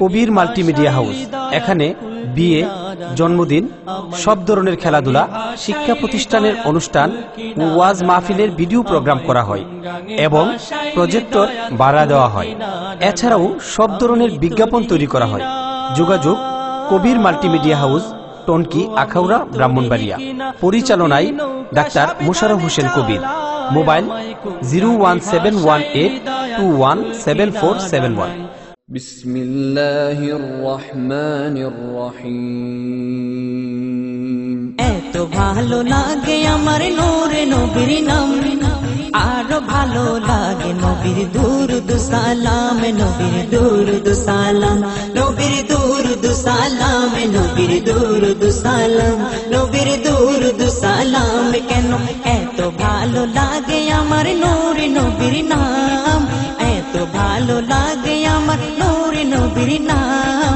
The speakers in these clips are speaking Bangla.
কবির মাল্টিমিডিয়া হাউস এখানে বিয়ে, জন্মদিন, সব ধরনের খেলাধুলা, শিক্ষা প্রতিষ্ঠানের অনুষ্ঠান ও ওয়াজ মাহফিলের ভিডিও প্রোগ্রাম করা হয় এবং প্রজেক্টর ভাড়া দেওয়া হয়। এছাড়াও সব ধরনের বিজ্ঞাপন তৈরি করা হয়। যোগাযোগ কবির মাল্টিমিডিয়া হাউস, টনকি, আখাউড়া, ব্রাহ্মণবাড়িয়া। পরিচালনায় ডাক্তার মোশাররফ হোসেন কবির। মোবাইল 01718217471। বিসমিল্লাহির রহমানির রহিম। এত ভালো লাগে আমার নূরে নবীর নাম, আরো ভালো লাগে নবীর দুরুদ সালাম, নবীর দুরুদ সালাম, নবীর দুরুদ সালাম, নবীর দুরুদ সালাম, নবীর দুরুদ সালাম। কেন এত ভালো লাগে আমার নূরে নবীর নাম, এত ভালো লাগে আমার নূরে নবীর নাম।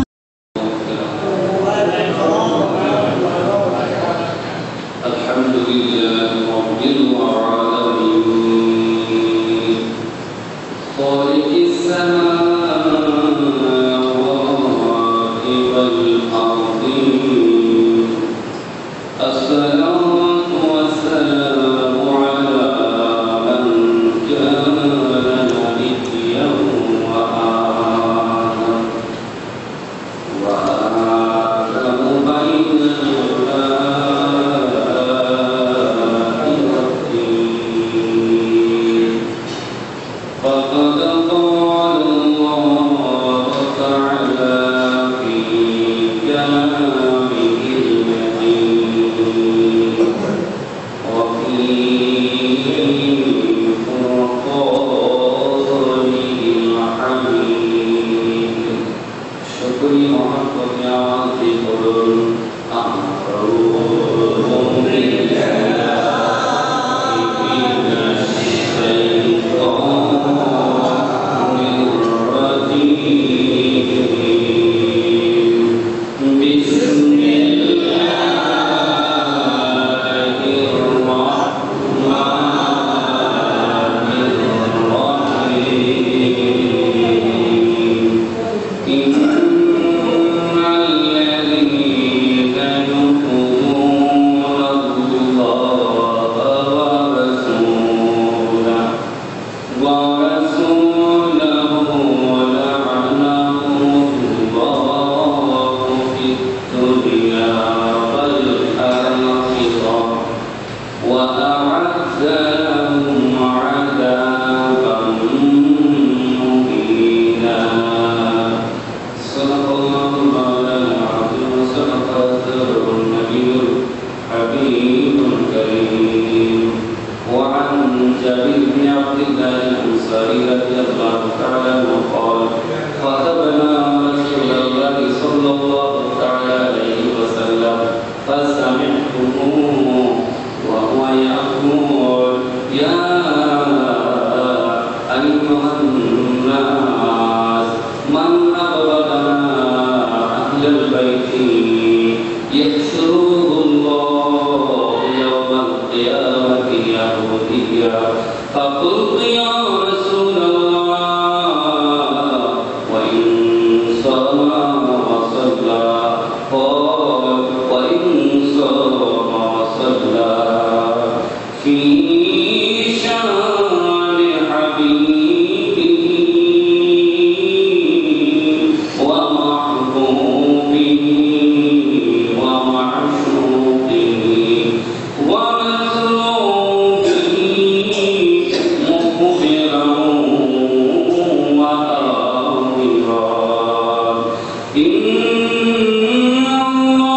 إن الله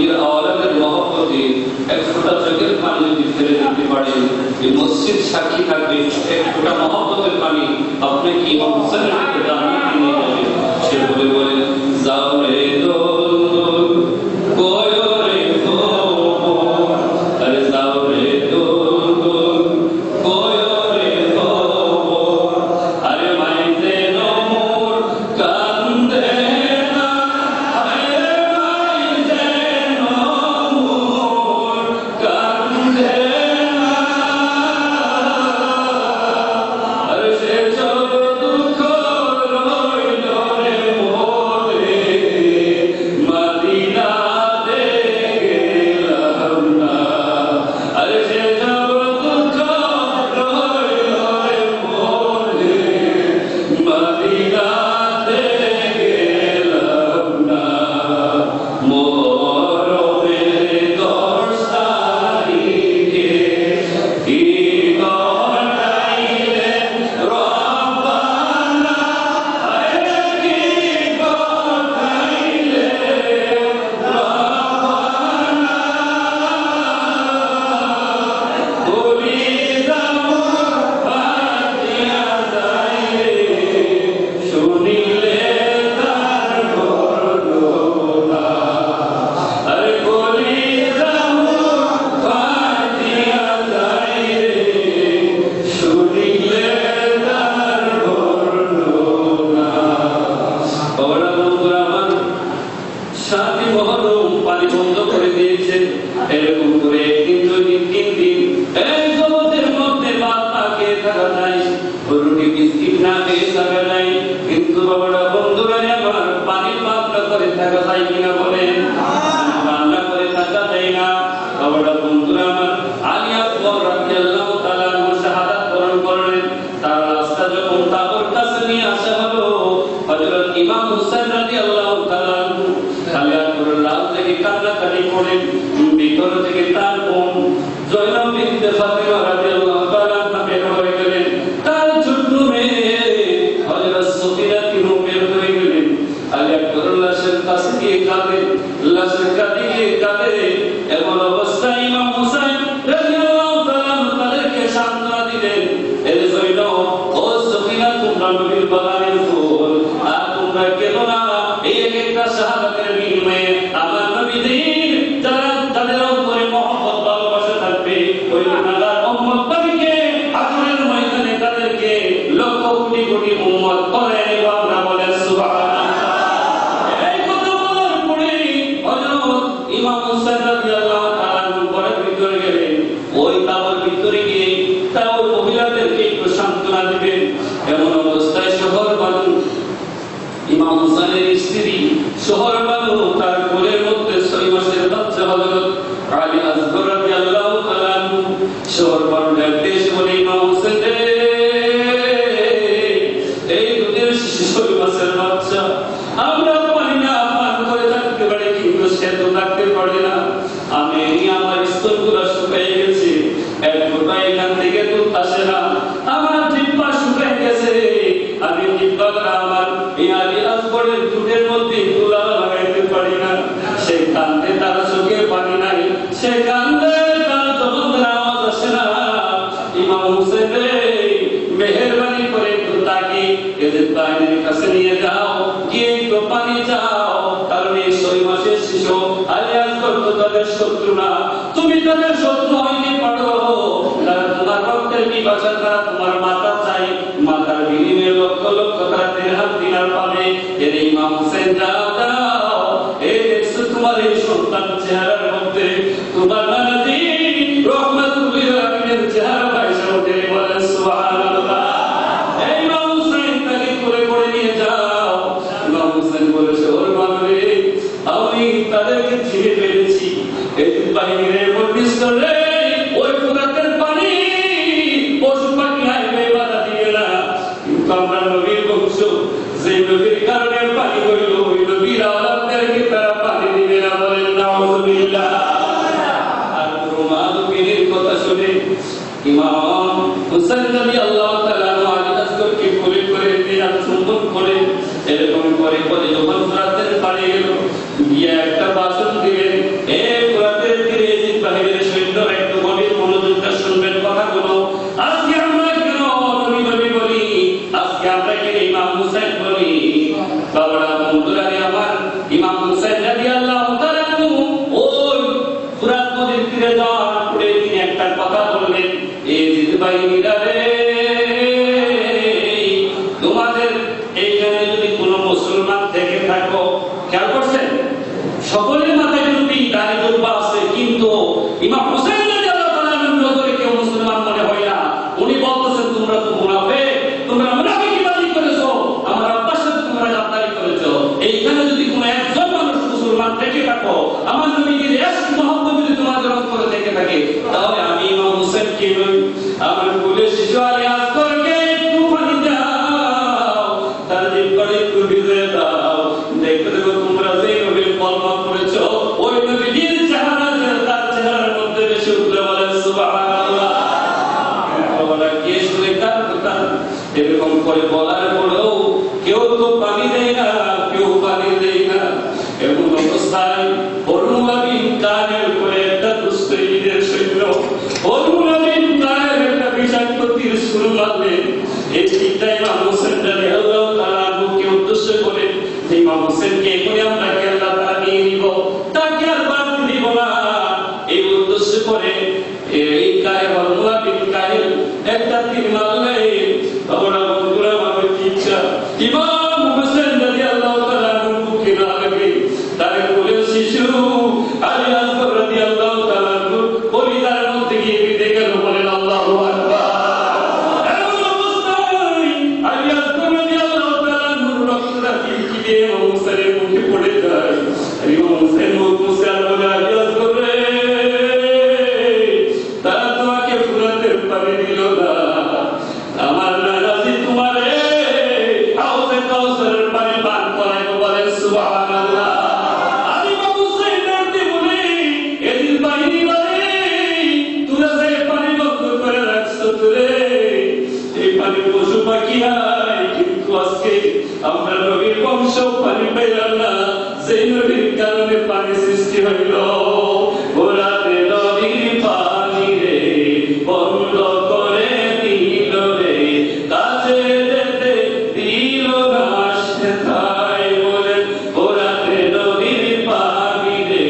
নবীর আওলাদের মহব্বতে এক ফোঁটা চোখের পানি যদি ফেলে দিতে পারেন, এই মসজিদ সাক্ষী থাকবে এক ফোঁটা মহব্বতের পানি আপনি কি ইমাম হুসাইনের দিকে জান্নাতে নিয়ে যাবেন। সে বলেন যাও রে দোল দোল কয় রে দোল, আরে যাও রে দোল দোল কয় রে দোল, আরে মাইতে নমুর কান্দে না, আরে মাইতে নমুর কান্দে না, আরে সে সব দুঃখ রইল রে মোরে, মদিনাতে গেলাম না, আরে সে সব দুঃখ রইল রে মোরে, মদিনাতে গেলাম না, মরণের দর্শাইকে কি গড়াইলেন রব্বানা, আরে কি গড়াইলেন রব্বানা, কলিজা মোর ফাটিয়া যায় রে, শুনিলে তার বর্ণনা, আরে কলিজা মোর ফাটিয়া যায় রে, শুনিলে তার বর্ণনা। বাবারা, বন্ধুরা আমার, শান্তি মহরম পানি বন্ধ করে দিয়েছেন। এরকম করে একদিন, 2 দিন, 3 দিন এই জগতের মধ্যে ভাত না খেয়ে থাকা যায়, রুটি বিস্কিট না খেয়ে থাকা যায়, কিন্তু বাবারা, বন্ধুরা আমার, পানির মাত্রা করে থাকা যায় কিনা বলেন? রান্না করে থাকা যায় না। বাবারা, বন্ধুরা আমার, আলী আকবর রাদিয়াল্লাহু তাআলা আনহু শাহাদাত বরণ করলেন। তার লাশটা যখন তাবুর কাছে নিয়ে আসা হলো, হযরত ইমাম হুসাইন রাদিয়াল্লাহু তাআলা আনহু আলী আকবরের লাশ থেকে কান্নাকাটি করেন। ভিতর থেকে তার বোন জয়নব বিনতে ফাতিমা রাদিয়াল্লাহু তাআলা আনহা বের হয়ে গেলেন। তার ছোট্ট মেয়ে হযরত সুফিয়া তিনিও বের হয়ে গেলেন। আলী আকবরের লাশের কাছে গিয়ে কাঁদেন, লাশের কাছে গিয়ে কাঁদেন। এমন অবস্থায় ইমাম হুসাইন রাদিয়াল্লাহু তাআলা আনহু তাদেরকে সান্ত্বনা দিলেন, এর জয়নব, ও সুফিয়া, তোমরা নবীর বাগানের ফুল, আর তোমরা কেন না? এই একটা শাহাদাতের বিনিময়ে আমার নবীদের যারা তাদের উপরে মহব্বত ভালোবাসা থাকবে, ওই গুনাহগার উম্মত নবীকে হাসরের ময়দানে তাদেরকে লক্ষ কোটি কোটি উম্মত করে নেব। আমরা বলেন সুবহানাল্লাহ। এই কথা বলার পরে হযরত ইমাম হুসাইন রাদিয়াল্লাহু তাআলা আনহু ঘরের ভিতরে গেলেন। ওই তাবুর ভিতরে গিয়ে তার ওই মহিলাদেরকে একটু সান্ত্বনা দিবেন। এমন অবস্থায় শহর বানু, ইমাম হুসাইনের স্ত্রী শহর বানু, তার কোলের মধ্যে 6 মাসের বাচ্চা হযরত আলী আসগর রাদিয়াল্লাহু তাআলা আনহু, শহর বানু ডাকতে এসে বলে, ইমাম হুসাইন রে, এই দুধের শিশু 6 মাসের বাচ্চা, আমরা পানি না পান করে থাকতে পারি, কিন্তু সে তো থাকতে পারে না। আমি আমার স্তনগুলো শুকিয়ে গেছে, এক ফোঁটা এখান থেকে দুধ আসে না, আমার জিহ্বা শুকিয়ে গেছে, আমি জিহ্বাটা আমার এই আলী আসগরের দুধের মধ্যে তুলা লাগাইতে পারি না। সে কান্দে, তার চোখে পানি নাই, সে কান্দে, তার জবানের আওয়াজ আসে না। ইমাম হুসাইন রে, মেহেরবানি করে একটু তাকে এদের তাইনের কাছে নিয়ে যাও, গিয়ে একটু পানি যাও, কারণ এই 6 মাসের শিশু আলী আসগর তো তাদের শত্রু না, তুমি তাদের শত্রু হইতে পারো। তারা তোমার রক্তের বিভাজন, তারা তোমার মাথা চাই, মাথার বিনিময়ে লক্ষ লক্ষ তারা দিরহাম দিনার পাবে। এর ইমাম হুসাইন যাও যাও, এই দেখছো তোমার এই সন্তান চেহারার মধ্যে তোমার নানাজি রহমাতুল্লাহি আলাইহির চেহারা বাইশা ওঠে। বলেন সুবহানাল্লাহ। এই ইমাম হুসাইন তাকে করে করে নিয়ে যাও। ইমাম হুসাইন বলেছে, ওর বাবারে, আমি তাদেরকে চিনে ফেলেছি, এই বাহিনীর বন্দিশ করলে ওই ফুরাতের পানি পশু পাখি হাইবে বাধা দিবে না, কিন্তু আমরা নবীর বংশ, যে নবীর কারণে পানি হইল, ওই নবীর আওলাদদেরকে তারা পানি দিবে না। বলেন নাউযুবিল্লাহ। আর রুমালুকের কথা শুনে ইমাম হুসাইন রাদিয়াল্লাহু তাআলা আলী আসগরকে কোলে করে দিয়ে চুম্বন করে এরকম করে যখন রাতের পানি গেল, গিয়ে একটা বাসন দিলেন, করে বলার পরেও কেউ তো পানি দেয় না, কেউ পানি দেয় না। এমন অবস্থায় হরমুলা বিন কায়ের করে একটা দুষ্ট ঈদের সৈন্য হরমুলা বিন কায়ের একটা বিষাক্ত তীর শুরু মারলেন। এই তীরটা ইমাম হোসেন রাদিয়াল্লাহু তাআলা আনহুকে উদ্দেশ্য করে, ইমাম হোসেনকে এখনই আমরা কেল্লা তারা নিয়ে নিব, তাকে আর বাদ দিব না, এই উদ্দেশ্য করে এই কায়ে হরমুলা বিন কায়ের একটা তীর মারলেন। আমরা বন্ধুরা আমাদের ইচ্ছা ইমাম হোসেন রাদিয়াল্লাহু তাআলা আনহুর বুকে না লাগে, তার কোলের শিশু আলী আসগর রাদিয়াল্লাহু তাআলা আনহু পরিদার মধ্যে গিয়ে বিঁধে গেল। বলেন আল্লাহু আকবার। এমন অবস্থায় আলী আসগর রাদিয়াল্লাহু তাআলা আনহুর রক্তটা টিকি দিয়ে ইমাম হোসেনের মুখে পড়ে যায়। ইমাম হোসেন মুখ মুছে আর বলে, আলী আসগর রে, তারা তোমাকে ফুরাতে পারে দিল না, আমার নারাজি তোমারে হাউজে কাউসারের পানি পান করাইবো। বলেন সুবহানাল্লাহ। আলী বাবু সাইদাতে বলে, এদিন বাহিনী বলে, তোরা যে পানি বন্ধ করে রাখছো তোরে, এই পানি পশু পাখি হয়, কিন্তু আজকে আমরা নবীর বংশ পানি পাইলাম না, সেই নবীর কারণে পানি সৃষ্টি হইল। ওরাতে নবীর পানি রে বন্ধ করে দিল রে, কাছে যেতে দিল না সেথায়। বলেন ওরাতে নবীর পানি রে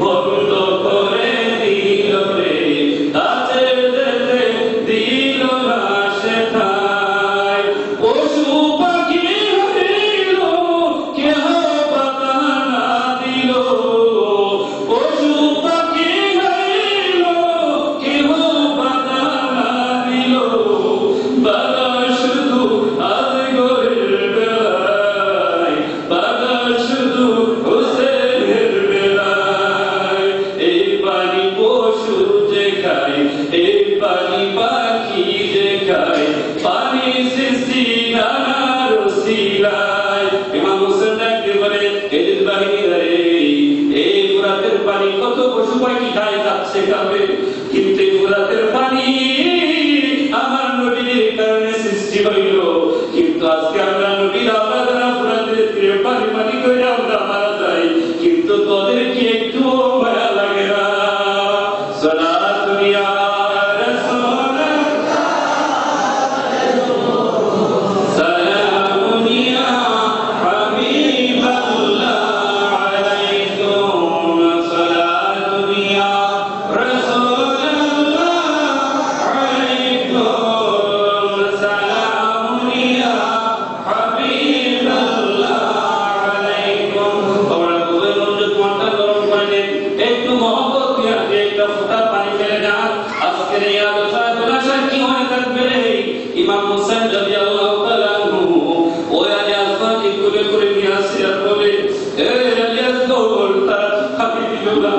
বন্ধ করে দিল রে, কাছে যেতে দিল না সেথায়। পশু পাখি হইল কেহ বাধা না দিল, পশু পাখি হইল কেহ বাধা না দিল, বাধা শুধু আসগরের বেলায়, বাধা শুধু হোসেনের বেলায়। এই পানি পশু যে খায়, এই পানি পাখি যে খায়, পানি সৃষ্টি নানার ওসিলায়। ইমাম হোসেন ডাকতে বলে, এজিদ বাহিনী রে, এই ফুরাতের পানি কত পশু পাখি খায়, যাচ্ছে খাবে, কিন্তু এই ফুরাতের পানি আমার নবীর কারণে সৃষ্টি হইল। কিন্তু আজকে আমরা নবীর আমরা যারা ফুরাতের তীরে পানি পানি করে আমরা মারা যাই, কিন্তু তোদের কি একটু মায়া লাগে না? সালাতু ইয়া রাসূলুল্লাহ, সালামুন ইয়া হাবিবাল্লাহ আলাইকুম, সালাতু ইয়া রাসূলুল্লাহ আলাইকুম, সালামুন ইয়া হাবিবাল্লাহ আলাইকুম। তোমরা খুবই মনোযোগ মনটা গরম করে নিন, একটু মহব্বত দিয়ে একটা ফোঁটা পানি ফেলে যান। আজকের এই আলোচনা খোলাসায় কি হয়ে থাকবে? ইমাম হোসেন রাদিয়াল্লাহু তাআলা আনহু ওই আলী আসগরকে কোলে করে নিয়ে আসে আর বলে, এ আলী আসগর, তারা খাবি দিল না,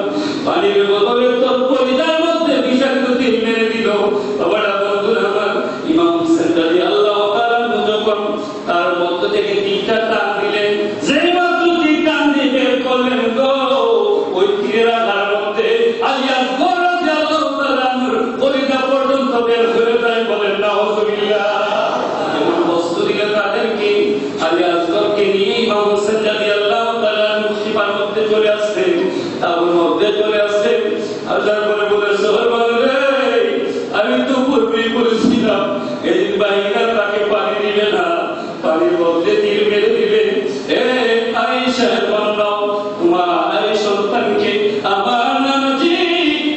পানির বদলে তোর পরিধার মধ্যে বিষাক্ত তীর মেরে দিল। বাবারা বন্ধুরা আমার, ইমাম হোসেন রাদিয়াল্লাহু তাআলা আনহু যখন তার মধ্য থেকে তীরটা টান দিলেন, যেই মাত্র তীর টান দিয়ে বের করলেন গো, ওই তীরের আঘাতের মধ্যে আলী আসগর রাদিয়াল্লাহু তাআলা আনহুর পরিধা পর্যন্ত বের হয়ে যায়। বলেন নাউযুবিল্লাহ। এমন বস্তু দিলে তাদেরকে আলী আসগরকে নিয়ে ইমাম হোসেন রাদিয়াল্লাহু তাআলা আনহু সীমার মধ্যে চলে আসছে, তাবুর মধ্যে চলে আসছে। আর তারপরে বলে, সোহরবান রে, আমি তো পূর্বেই বলেছিলাম এদিন বাহিনীরা তাকে পানি দিবে না, পানির মধ্যে তীর মেরে দিবে। এ আয়েশা বললাম, তোমার এই সন্তানকে আমার নানাজি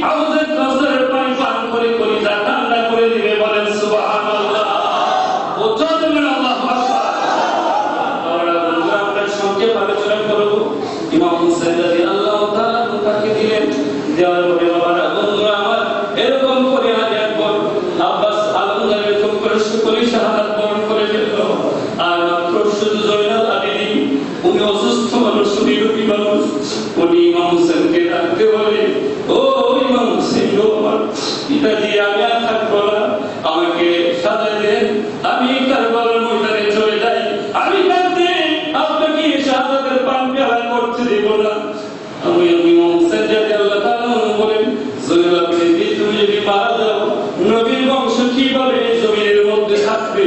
হাউজে কাউসারের পানি পান করে কলিজা ঠান্ডা করে দিবে। বলেন সুবহানাল্লাহ। ও চলবেন আল্লাহু আকবার। আমরা সংক্ষেপ আলোচনা করব। ইমাম হোসেন রাদিয়াল্লাহু তাআলা তাকে দিলেন, দেওয়ার পরে বাবারা বন্ধুরা আমার, এরকম করে আজাদ বল আব্বাস আলমদার এরকম করে সকলে শাহাদাত বরণ করে ফেলল। আর মাত্র শুধু জয়নাল আবেদিন, উনি অসুস্থ মানুষ, উনি রোগী মানুষ, উনি ইমাম হোসেনকে ডাকতে বলে, ও ইমাম হোসেন, ও আমার পিতাজি, আমি আর থাকবো না, আমাকে সাজা দেন, আমি কারবালার ময়দানে চলে যাই, আমি কাঁদতে আপনাকে শাহাদাতের পান পেয়ালা করতে দেব না। আমি ইমাম হোসেন রাদিয়াল্লাহু তাআলা বলেন, জয়নাল আবেদিন, তুমি যদি মারা যাও, নবীর বংশ কিভাবে জমিনের মধ্যে থাকবে?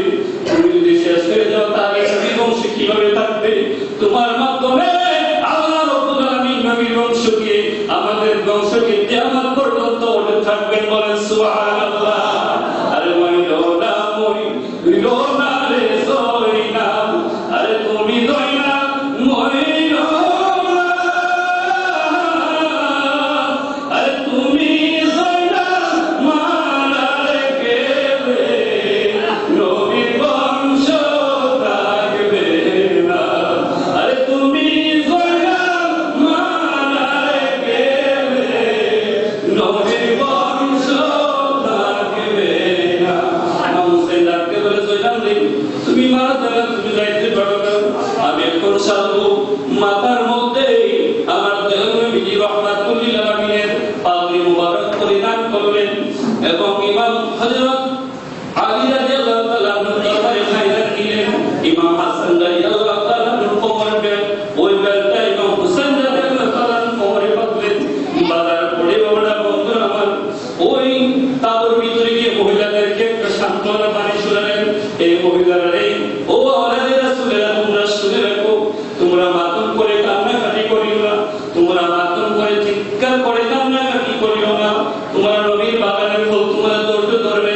তুমি যদি শেষ আমাদের বংশকে কিয়ামত পর্যন্ত ওঠে থাকবেন, বলেন সুবহানাল্লাহ। আরে মইলোনা মইলোনা রে সইনা, আরে তুমি দইনা মইলোনা, আরে তুমি দইনা মারা গেলে নবীর বংশ থাকবে না। আরে তুমি দইনা মারা গেলে নবীর বংশ থাকবে না। মানুষের ডাকতে বলে তুমি মারা যাবে, তুমি যাইতে পারো না। আমি এখন সাধু মাথার মধ্যে আমার নবী রাহমাতুল্লিল আলামিনের পাগড়ি মুবারক পরিধান করলেন এবং ইমাম হযরত আলী রাদিয়াল্লাহু তাআলা দরবারে খায়রাত দিলেন। ইমাম হাসান রাদিয়াল্লাহু তাআলা কোমরে বেল, ওই বেলটা ইমাম হুসাইন রাদিয়াল্লাহু তাআলা কোমরে বাঁধলেন। বাজার পড়ে ওরা বন্ধুরা আমার ওই তাবুর ভিতরে গিয়ে মহিলাদেরকে একটা সান্ত্বনা বাণী শোনালেন। এই মহিলারা ও আওলাদে রাসূলেরা, তোমরা শুনে রাখো, তোমরা মাতম করে কান্নাকাটি করিও না, তোমরা মাতম করে চিৎকার করে কান্নাকাটি করিও না। তোমরা নবীর বাগানের ফুল তোমরা ধৈর্য ধরবে।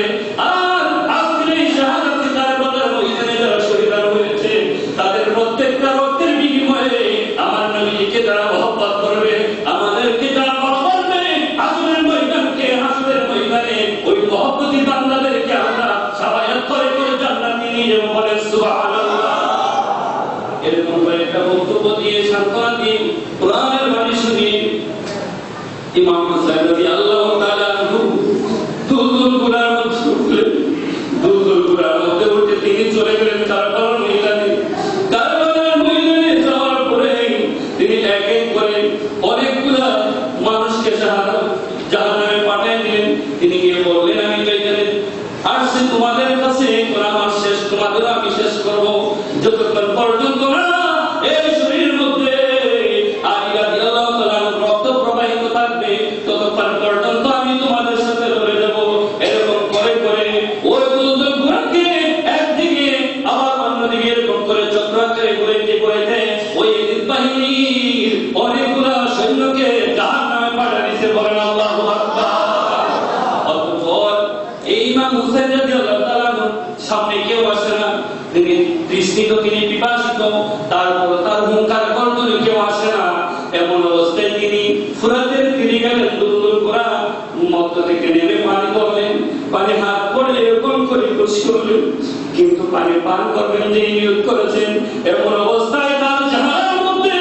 আর আজকের এই শাহাদাতে কারবালার ময়দানে যারা শহীদ হয়েছে তাদের প্রত্যেকটা রক্তের বিনিময়ে আমার নবীকে যারা মহব্বত করবে, আমাদেরকে যারা করবে, হাসরের ময়দানকে, হাসরের ময়দানে ওই মহব্বতী বান্দাদেরকে আমরা সাবায়াত করে করে জান্নাতে নিয়ে যাব, বলেন সুবহানাল্লাহ। এরকম করে একটা বক্তব্য দিয়ে সান্ত্বনা দিয়ে কোরআনের বাণী শুনিয়ে ইমাম হুসাইন রাদিয়াল্লাহু তাআলা দুলদুল গুনার মধ্যে উঠলেন। দুলদুল গুনার মধ্যে উঠে তিনি চলে গেলেন কারবালার ময়দানে। কারবালার ময়দানে যাওয়ার পরে তিনি এক এক করে অনেকগুলা মানুষকে জাহান্নামে পাঠিয়ে দিলেন। তিনি গিয়ে বললেন, আমি যাইতে আসছি তোমাদের কাছে, আমার শেষ তোমাদের আমি শেষ করব। যতক্ষণ পর্যন্ত না এই শরীরের মধ্যে আলী রাদিয়াল্লাহু তাআলার রক্ত প্রবাহিত থাকবে ততক্ষণ পর্যন্ত আমি তোমাদের সাথে লড়ে যাব। এরকম করে করে ওই দুলদুল গুনাকে একদিকে আবার অন্যদিকে এরকম করে চক্রাকারে ঘুরে দেয়। ওই বাহিনীর অনেকগুলা সৈন্যকে জাহান্নামে পাঠিয়ে দিতে, বলেন আল্লাহু আকবার। অতঃপর এই ইমাম হুসাইন রাদিয়াল্লাহু তাআলার সামনে কেউ আসে না। তিনি তৃষ্ণিত, তিনি পিপাসিত, তারপর তার হুঙ্কার গর্জনে কেউ আসে না। এমন অবস্থায় তিনি ফুরাতের তীরে গেলেন। দুলদুল গুনা মধ্য থেকে নেমে পানি করলেন। পানি হাত পড়ে এরকম করে খুশি করলেন, কিন্তু পানি পান করবেন যে নিয়োগ করেছেন। এমন অবস্থায় তার চেহারার মধ্যে,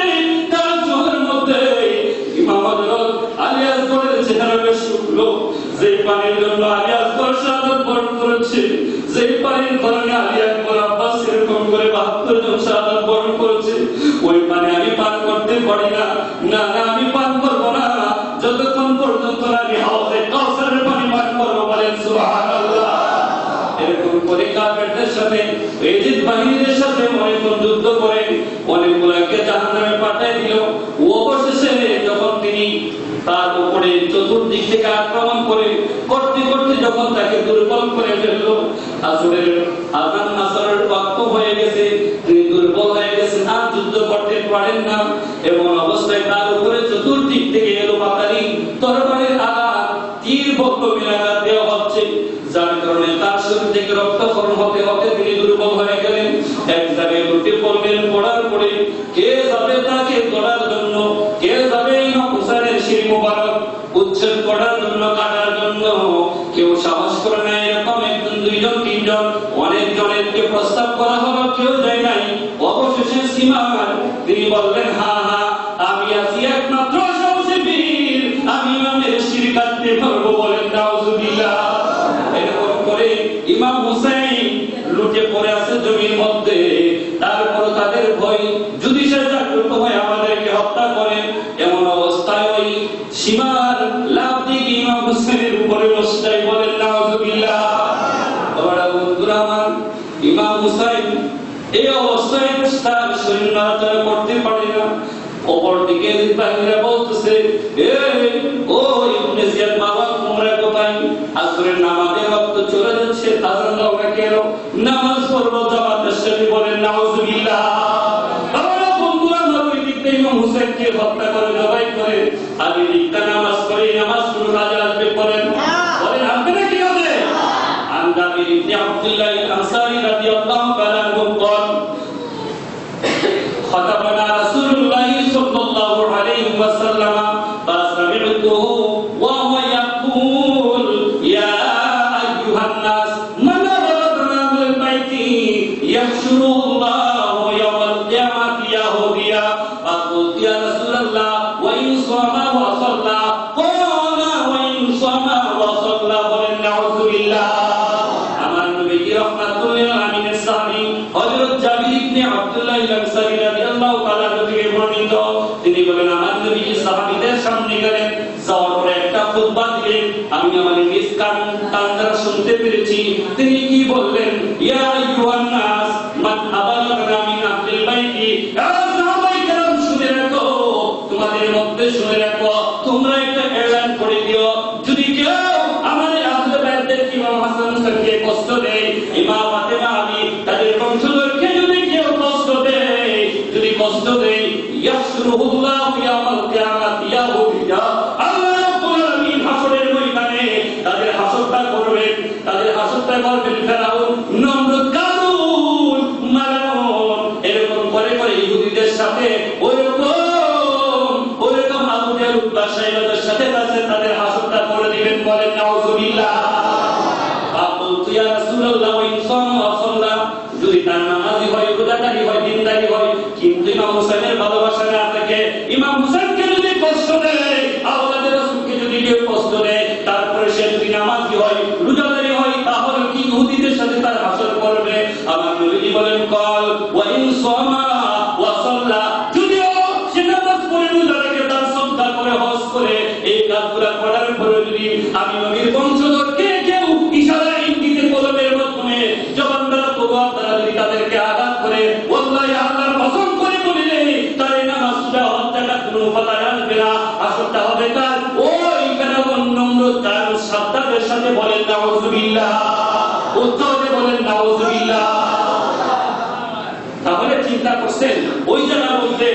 তার চোখের মধ্যে ইমাম হযরত আলী আসগরের চেহারা বেশ শুকলো। যে পানির জন্য আলী আসগর শাহাদাত বরণ করেছে, যে পানির কারণে আলী আকবর আব্বাস এরকম করে 72 জন শাহাদাত বরণ করেছে, ওই পানি আমি পান করতে পারি না। না না, আমি পান করব না যতক্ষণ পর্যন্ত আমি হাউজে কাউসারের পানি পান করব, বলেন সুবহানাল্লাহ। এরকম করে কাফেরদের সাথে, ইয়াজিদ বাহিনীদের সাথে অনেকক্ষণ যুদ্ধ করে অনেকগুলোকে জাহান্নামে পাঠিয়ে দিল। অবশেষে যখন তিনি তার উপরে চতুর্দিক থেকে আক্রমণ করে করতে করতে যখন তাকে দুর্বল করে ফেলল, আসরের আযান আসরের ওয়াক্ত হয়ে গেছে, তিনি দুর্বল হয়ে গেছেন, আর যুদ্ধ করতে পারেন না। এমন অবস্থায় তার উপরে চতুর্দিক থেকে এলো পাতারি তরবারির আঘাত, তীর বক্রমের আঘাত দেওয়া হচ্ছে, যার কারণে তার শরীর থেকে রক্তক্ষরণ হতে হতে তিনি দুর্বল হয়ে গেলেন। এক জায়গায় লুটে পড়লেন। পড়ার পরে কে যাবে তাকে ধরার জন্য, কে যাবে ইমাম হুসাইনের শির মুবারক উচ্ছেদ করার জন্য, কাটার জন্য, কেউ সাহস করে না। এরকম একজন, দুইজন, তিনজন, অনেক জনেরকে প্রস্তাব করা হলো, কেউ যায় নাই। অবশেষে সীমার তিনি বললেন, হ্যাঁ হ্যাঁ, আমি আছি একমাত্র সাহসী বীর, আমি ইমামের শির কাটতে পারবো, বলেন নাউজুবিল্লাহ। এরকম করে ইমাম হুসাইন লুটে পড়ে আছে জমির মধ্যে। তারপর তাদের ভয়, যদি সে জাগ্রত হয় আমাদেরকে হত্যা করে, এমন অবস্থায় ওই সীমার লাভ দিয়ে ইমাম হুসাইনের উপরে বসতাই, বলেন নাউজুবিল্লাহ। তোমরা বন্ধুরা আমার, ইমাম হুসাইন এই অবস্থায় তার শরীর নড়াচড়া করতে পারে না। অপর দিকে বাহিনীরা বলতেছে, ও ইবনে জিয়াদ বাবা, তোমরা কোথায়? আসরের নামাজের ওয়াক্ত চলে যাচ্ছে, আযান দাও না কেন? নামাজ পড়বো জামাতের সাথে, বলেন নাউজুবিল্লাহ। আমরা বন্ধুরা ওই দিক থেকে ইমাম হুসাইনকে হত্যা করে জবাই করে, আর এই দিক আব্দুল্লাহ আল-আনসারী রাদিয়াল্লাহু তাআলা আনহু قال خطبنا رسول الله صلى الله عليه وسلم فسمعته وهو يقول يا أيها الناس من أردنا بالبيت يحشره الله يوم القيامة يهوديا فقلت يا رسول الله وإن صام وصلى قال وإن صام وصلى فلنعوذ بالله আমার নবী রাহমাতুল লিল আলামিনের সাহাবী হযরত জাবির ইবনে আব্দুল্লাহ আল-আনসারী রাদিয়াল্লাহু তাআলা থেকে বর্ণিত তিনি বলেন আমার নবী সাহাবীদের সামনে গেলেন যাওয়ার পরে একটা খুতবা দিলেন আমি আমার নিজ কান দ্বারা শুনতে পেরেছি তিনি কি বললেন ইয়া আইয়ুহান নাস মান আবালাগনা মিন আহলিল বাইতি সাহাবায়ে কেরাম শুনে রাখো তোমাদের মধ্যে শুনে রাখো তোমরা একটা এলান করে দিও যদি কেউ আমাদের আহলে বাইতের ইমাম হাসান হুসাইনকে কষ্ট দেয় ইমাম ফাতেমা আলী তাদের বংশধরকে যদি কেউ কষ্ট দেয় যদি কষ্ট দেয় ইয়াসরুহুল্লাহু ইয়াউমাল কিয়ামাতি ইয়াহুদিয়া আল্লাহ রাব্বুল আলামিন হাসরের ময়দানে তাদের হাসরটা করবেন ফেরাউন নমরুদ কারুন মারুন এরকম করে করে ইহুদিদের সাথে ওরকম আবু জাহল উতবা শাইবাদের সাথে তাদের হাসরটা করে দিবেন বলেন নাউযুবিল্লাহ আকুলতু ইয়া রাসূলুল্লাহ ওয়া ইনসান ওয়া সাল্লাম যদি তার নামাজি হয় রোজাদারি হয় দিনদারি হয় কিন্তু ইমাম হুসাইনের ভালোবাসা না থাকে ইমাম হুসাইনকে যদি কষ্ট দেয় আওলাদে রাসূলকে যদি কেউ কষ্ট দেয় তারপরে সে যদি নামাজি হয় রোজাদারি হয় তাহলে কি ইহুদিদের সাথে তার হাসর করবে আমার নবী বলেন কল ওয়া ইন সামা ওয়া সাল্লা যদিও সে নামাজ পড়ে রোজা রেখে তার সদকা করে হজ করে এই কাজগুলো করার পরে যদি আমি নবীর বংশধরকে কেউ ইশারা ইঙ্গিতে কলমের মাধ্যমে জবানদার প্রভাব দ্বারা যদি তাদেরকে আঘাত করে ওয়াল্লাহি আল্লাহর কসম করে বলিলে তার নামাজটা হত্যাটা কোনো উপাদান আনবে না আসলটা হবে তার ওই ফেরাউন নমরুদ কারুন সাদ্দাতের সাথে বলেন নাউযুবিল্লাহ উত্তরে বলেন নাউযুবিল্লাহ তাহলে চিন্তা করছেন ওই জায়গার মধ্যে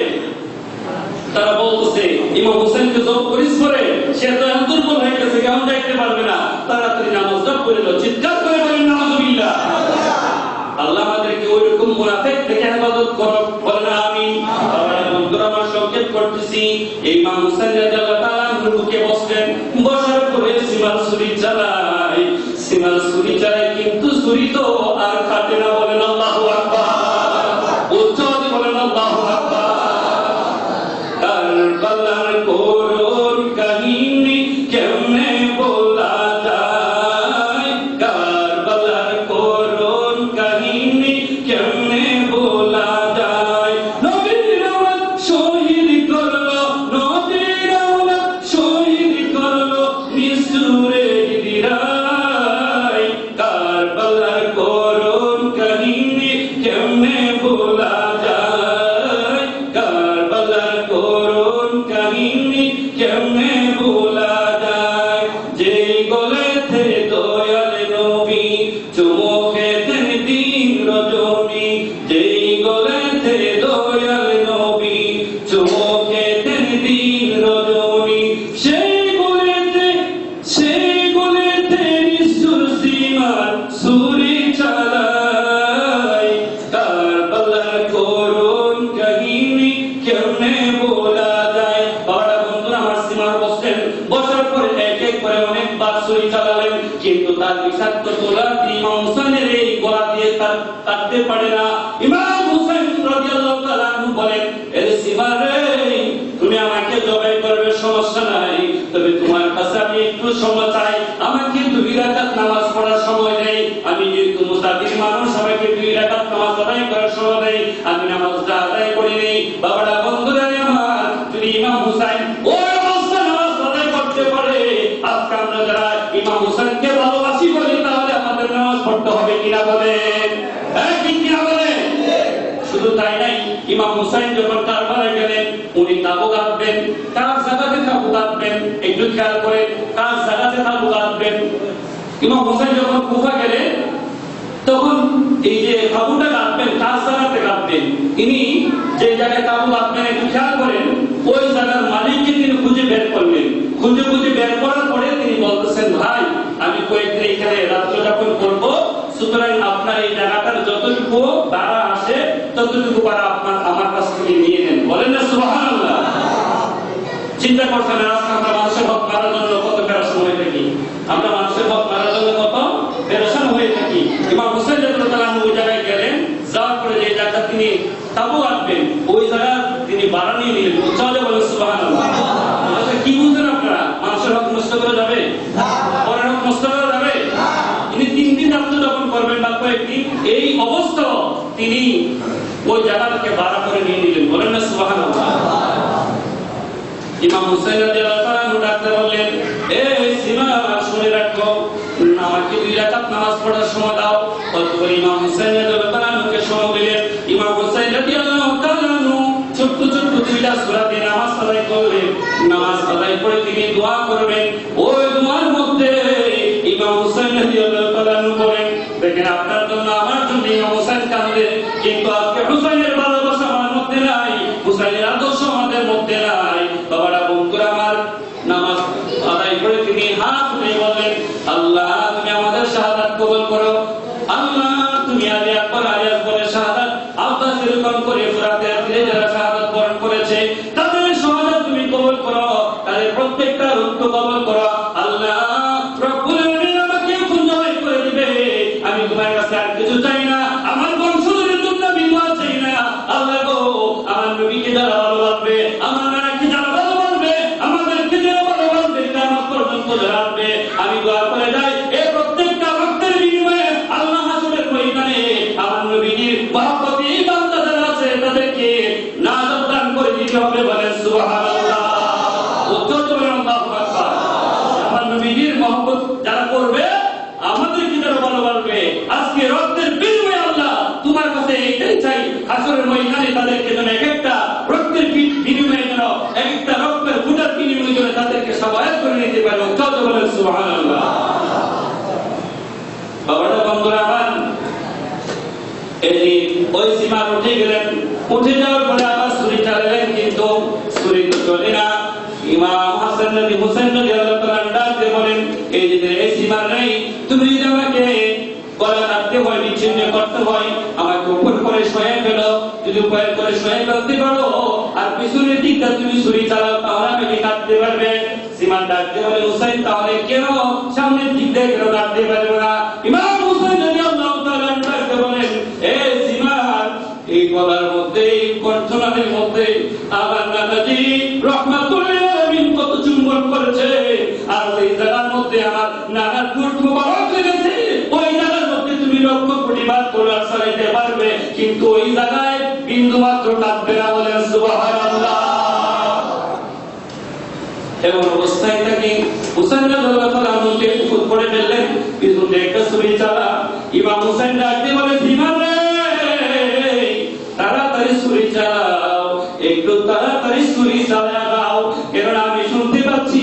তারা বলছে ইমাম হোসেনকে জব করিস করে সে তো এত দুর্বল হয়ে গেছে কেমন যাইতে পারবে না তাড়াতাড়ি নামাজটা পড়ে দাও চিৎকার করে বলেন নাউযুবিল্লাহ আল্লাহ আমাদেরকে ওইরকম মুনাফিক থেকে হেফাজত করুন বলেন আমিন বন্ধুরা আমরা সংকেত করতেছি ইমাম হোসেন রাদিয়াল্লাহু তাআলা বুকে বসলেন বসার পরে সিমাল ছুরি চালায় কিন্তু ছুরি তো আর কাটে না বলেন আল্লাহু আকবার উচ্চতে বলেন আল্লাহু আকবার কারবালার করুণ কাহিনী কেমনে বলা যায় কারবালার করুণ কাহিনী কেমনে বলা যায় নবীর আওলাদ শহীদ করলো নবীর আওলাদ শহীদ করলো নিসুরে দিরাই কারবালার করুণ কাহিনী কেমনে বলা যায় কারবালার করুণ কাহিনী কেমনে বলা যায় যেই গলেতে দয়াল নবী চুমো খেতেন দিন রজনী যেই গলেতে দয়াল নবী চুমো খেতেন দিন রজনী সেই গলেতে নিষ্ঠুর সীমার ছুরি চালায় কারবালার করুণ কাহিনী কেমনে বলা যায় বাবা বন্ধুরা আমার সীমার বসলেন বসার পরে এক এক করে অনেকবার ছুরি চালালেন কিন্তু তার বিষাক্ত তোলার ইমাম হুসাইনের এই গলা দিয়ে কাটতে পারে না ইমাম হুসাইন রাদিয়াল্লাহু তাআলা আনহু বলেন এ সীমা রে তুমি আমাকে জবাই করবে সমস্যা নাই তবে তোমার কাছে আমি একটু সময় চাই আমাকে 2 রাকাত নামাজ পড়ার সময় নেই আমি যেহেতু মুসাফির মানুষ আমাকে 2 রাকাত নামাজ আদায় করার সময় নেই আমি নামাজটা আদায় করি নেই বাবারা বন্ধুরা আমার যদি ইমাম হুসাইন ওই অবস্থায় নামাজ আদায় করতে পারে আজকে আমরা যারা ইমাম হুসাইনকে ভালোবাসি বলি তাহলে আমাদের নামাজ পড়তে হবে কিনা বলেন হ্যাঁ কিনা বলেন শুধু তাই নাই ইমাম হুসাইন যখন কারবালায় গেলেন উনি তাবু গাঁথবেন কার জায়গাতে তাবু গাঁথবেন একটু খেয়াল করে কার জায়গাতে তাবু গাঁথবেন ইমাম হুসাইন যখন কুফা গেলেন তখন এই যে তাবুটা গাঁথবেন কার জায়গাতে গাঁথবেন তিনি যে জায়গায় তাবু গাঁথবেন একটু খেয়াল করেন ওই জায়গার মালিককে তিনি খুঁজে বের করলেন খুঁজে বের করার পরে তিনি বলতেছেন ভাই আমি কয়েকদিন এখানে রাত্র যাপন করবো সুতরাং যতটুকু দ্বারা আসে ততটুকু পারা আপনার আমার কাছ থেকে নিয়ে নেন, বলেন না সুবহানাল্লাহ। চিন্তা করছেন আমরা মানুষের হক মারার জন্য কত পেরেশান হয়ে থাকি, আমরা মানুষের হক মারার জন্য কত পেরেশান হয়ে থাকি। ইমাম হুসাইন রাদিয়াল্লাহু তাআলা ওই জায়গায় গেলেন, যাওয়ার পরে যে জায়গা তিনি তাবু রাখবেন ওই জায়গা তিনি বাড়া নিয়ে নিলেন। উচ্চারণে বলেন সুবহানাল্লাহ। কি বুঝলেন আপনারা? মানুষের হক নষ্ট করা যাবে? পরের হক নষ্ট করা যাবে? তিনি 3 দিন আত্মযাপন করবেন বা কয়েকদিন, এই অবস্থা তিনি ওই জায়গাটাকে বাড়া করে নিয়ে নিলেন, বলেন না সুবহানাল্লাহ। ইমাম হুসাইন রাদিয়াল্লাহু তাআলা ডাকতে বললেন, এই সীমা শুনে রাখো, আমাকে 2 রাকাত নামাজ পড়ার সময় দাও। অতঃপর ইমাম হুসাইন রাদিয়াল্লাহু তাআলাকে সময় দিলেন। ইমাম হুসাইন রাদিয়াল্লাহু তাআলা ছোট্ট ছোট্ট 2টা সূরা দিয়ে নামাজ আদায় করলেন। নামাজ আদায় করে তিনি দোয়া করবেন। ওই দোয়ার মধ্যে ইমাম হুসাইন রাদিয়াল্লাহু তাআলা বলেন, দেখেন আপনার জন্য আমার জন্য ইমাম হুসাইন কাঁদেন, কিন্তু আজকে হুসাইনের ভালোবাসা আমার মধ্যে নাই, হুসাইনের আদর্শ আমাদের মধ্যে নাই। বাবারা বন্ধুরা আমার, নামাজ আদায় করে তিনি হাত তুলে বললেন, আল্লাহ তুমি আমাদের শাহাদাত কবুল করো। আল্লাহ তুমি আলী আকবর আলী আকবরের শাহাদাত, আব্বাস এরকম করে ফুরাতে ধীরে যারা শাহাদাত বরণ করেছে তাদের শাহাদাত তুমি কবুল করো, তাদের প্রত্যেকটা রক্ত কবুল করো। আল্লাহ রব্বুল আলামিন আমাকে পূর্ণময় করে দিবে, আমি তোমার কাছে আর কিছু চাই না, আমার বংশধরের জন্য বিবাহ চাই না। আল্লাহ গো, আমার নবীকে যারা ভালোবাসবে, আমার নানাকে যারা ভালোবাসবে, আমাদেরকে যারা ভালোবাসবে, কিয়ামত পর্যন্ত যারা আসবে, আমি দোয়া করে যাই এই প্রত্যেকটা রক্তের বিনিময়ে আল্লাহ হাসরের ময়দানে আমার নবীর মহব্বতী বান্দা যারা আছে তাদেরকে নাজাত দান করে দিতে হবে, বলেন সুবহানাল্লাহ। উত্তর বলেন আল্লাহু আকবার। আমার নবীর মহব্বত যারা করবে, আমাদেরকে যারা ভালোবাসবে, আজকে রক্তের বিনিময়ে আল্লাহ তোমার কাছে এইটাই চাই, হাসরের ময়দানে তাদেরকে যেন এক একটা রক্তের বিনিময়ে যেন এক একটা রক্তের ফুটার বিনিময়ে যেন তাদেরকে সবাই করে নিতে পারে। উত্তর বলেন সুবহানাল্লাহ। বাবারা বন্ধুরা আমার, এই ওই সীমা উঠে গেলেন, উঠে যাওয়ার পরে আবার ছুরি চালালেন, কিন্তু ছুরি তো চলে না। ইমাম হাসান নবী হুসাইন রাদিয়াল্লাহু তাআলা ডাকতে বলেন, এই যে এই সীমা নেই, তুমি যদি আমাকে গলা কাটতে হয়, বিচ্ছিন্ন করতে হয়, আমাকে উপর করে শোয়ে ফেলো, যদি উপর করে শোয়ে ফেলতে পারো আর পিছনের দিকটা তুমি ছুরি চালাও তাহলে আমাকে কাটতে পারবে। সীমা ডাকতে বলে, হুসাইন তাহলে কেন সামনের দিক দিয়ে কেন কাটতে পারবে না? ইমাম হুসাইন রাদিয়াল্লাহু তাআলা ডাকতে বলেন, এই সীমা, এই গলার মধ্যে, এই কণ্ঠনালীর মধ্যে আমার নানাজি রহমাতুল্লাহ আলামিন কত চুম্বন করেছে, আর ওই জায়গার মধ্যে আমার নানার ঠোঁট মুবারক লেগেছে, ওই জায়গার মধ্যে তুমি লক্ষ কোটি বার কোরআন চালাতে পারবে, কিন্তু ওই জায়গায় বিন্দু মাত্র কাটবে না, বলেন সুবহানাল্লাহ। এমন অবস্থায় থাকি হুসাইন রাদিয়াল্লাহু তাআলা মুখে ফুট করে ফেললেন, পিছন থেকে একটা ছুরি চালা। ইমাম হুসাইন ডাকতে বলে, সীমা রে, তাড়াতাড়ি ছুরি চালাও, একটু তাড়াতাড়ি ছুরি চালা দাও, কেননা আমি শুনতে পাচ্ছি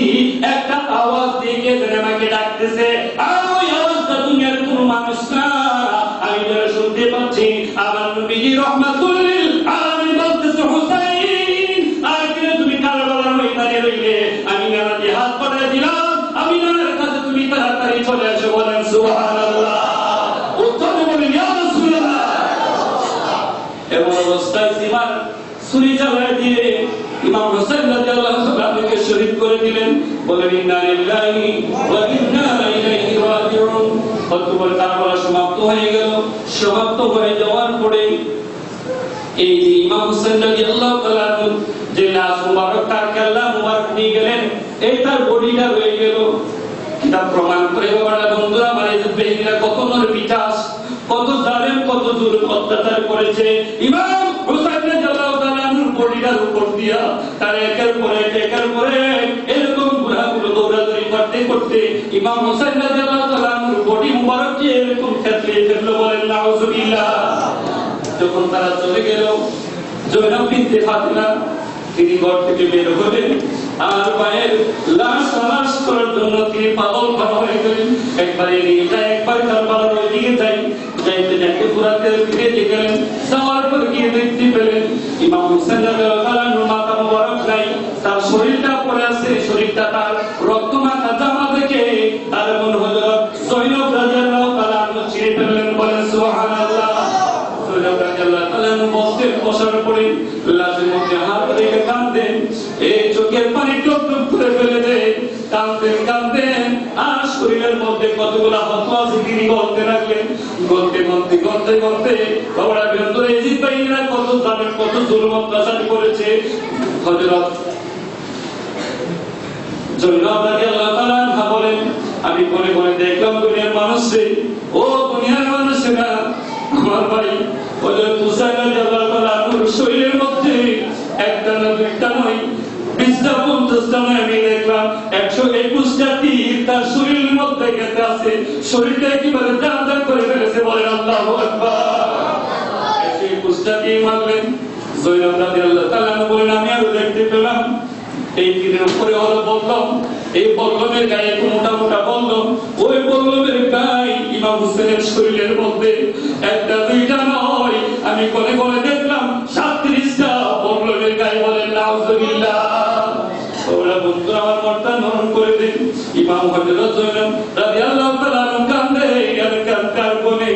একটা আওয়াজ দিয়ে যেন আমাকে ডাকতেছে, আর ওই আওয়াজটা দুনিয়ার কোনো মানুষ না, আমি যেন শুনতে পাচ্ছি আমার নবী রহমাতুল লিল আলামিন বলতেছে, হুসাইন আর কেন তুমি কারবালার ময়দানে রইলে, আমি নানাকে হাত পাঠিয়ে দিলাম, আমি নানার কাছে তুমি তাড়াতাড়ি চলে আসো, বলেন সুবহানাল্লাহ। উত্তরে বলেন, ইয়া রাসূলুল্লাহ। এমন অবস্থায় সীমার ছুরি চালায় দিয়ে ইমাম হুসাইন রাদিয়াল্লাহু তাআলাকে শহীদ করে দিলেন, বলেন ইন্না লিল্লাহি ওয়া ইন্না ইলাইহি রাজিউন। অতঃপর কারবালা সমাপ্ত হয়ে গেল। সমাপ্ত হয়ে যাওয়ার পরে এই যে ইমাম হুসাইন রাদিয়াল্লাহু তাআলা যে লাশ মুবারক, তার কেল্লা মুবারক নিয়ে গেলেন, এই তার বডিটা রয়ে গেল। কিতাব প্রমাণ করে বাবারা বন্ধুরা আমার, এই বেঈমানরা কত নরপিচাস, কত জালেম, কত জুলুম অত্যাচার করেছে। ইমাম হুসাইন রাদিয়াল্লাহু তাআলার বডিটার উপর দিয়া তার একের পরে এরকম গুনাহগুলো দৌড়াদৌড়ি করতে করতে ইমাম হুসাইন রাদিয়াল্লাহু তাআলার বডি মুবারক যে এরকম থেতলিয়ে ফেললো, বলেন নাউজুবিল্লাহ। যখন তারা চলে গেল, জয়নাব বিনতে ফাতিমা তিনি ঘর থেকে বের হলেন, আর পায়ের লাশ তালাশ করার জন্য তিনি পাগল হয়ে গেলেন। একবার এদিকে যায়, একবার কারবালার ওইদিকে যাই, যাইতে যাইতে ফুরাতের ফিরে গেলেন। যাওয়ার পর গিয়ে দেখতে পেলেন ইমাম হুসাইন রাদিয়াল্লাহু তাআলার মাথা মুবারক নাই, তার শরীরটা পড়ে আছে, শরীরটা তার রক্ত মাখা জামা থেকে তার মন হলো জয়নব রাদিয়াল্লাহু তাআলা চিনে ফেললেন, বলেন সুবহানাল্লাহ। কাঁদতেন কাঁদতেন আর শরীরের মধ্যে কতগুলা ফতোয়া জিকিরি করতে লাগলেন। করতে করতে করতে করতে বাবারা ভেতরে এজিদ ভাইরা কত জানেন, কত জুলুম অত্যাচার করেছে। হযরত জয়নব রাদিয়াল্লাহু তাআলা আনহা বলেন, আমি মনে মনে দেখলাম দুনিয়ার মানুষে, ও দুনিয়ার মানুষেরা, আমার ভাই হযরত হুসাইন রাদিয়াল্লাহু তাআলা আনহুর শরীরের মধ্যে একটা না দুইটা নয়, 20টা 50টা নয়, আমি দেখলাম 121টা তীর তার শরীরের মধ্যে গেঁথে আছে। শরীরটা একেবারে জানজান করে ফেলেছে। বলেন আল্লাহু আকবার। 121টা তীর মারলেন। জয়নব রাদিয়াল্লাহু তাআলা বলেন, আমি আরো দেখতে পেলাম এই তীরের উপরে হলো বল্লম, এই বল্লমের গায়ে মোটা মোটা বল্লম, ওই বল্লমের গায়ে ইমাম হোসেনের শরীরের মধ্যে একটা দুইটা নয়, আমি কোনে কোনে দেখলাম 37টা বল্লমের গায়ে। বলেন নাউজুবিল্লাহ। ওরা বন্ধুরা আমার মনটা নরম করে দিন। ইমাম হযরত জয়নব রাদিয়াল্লাহু তাআলা কান্দে আর কান্দার কোনে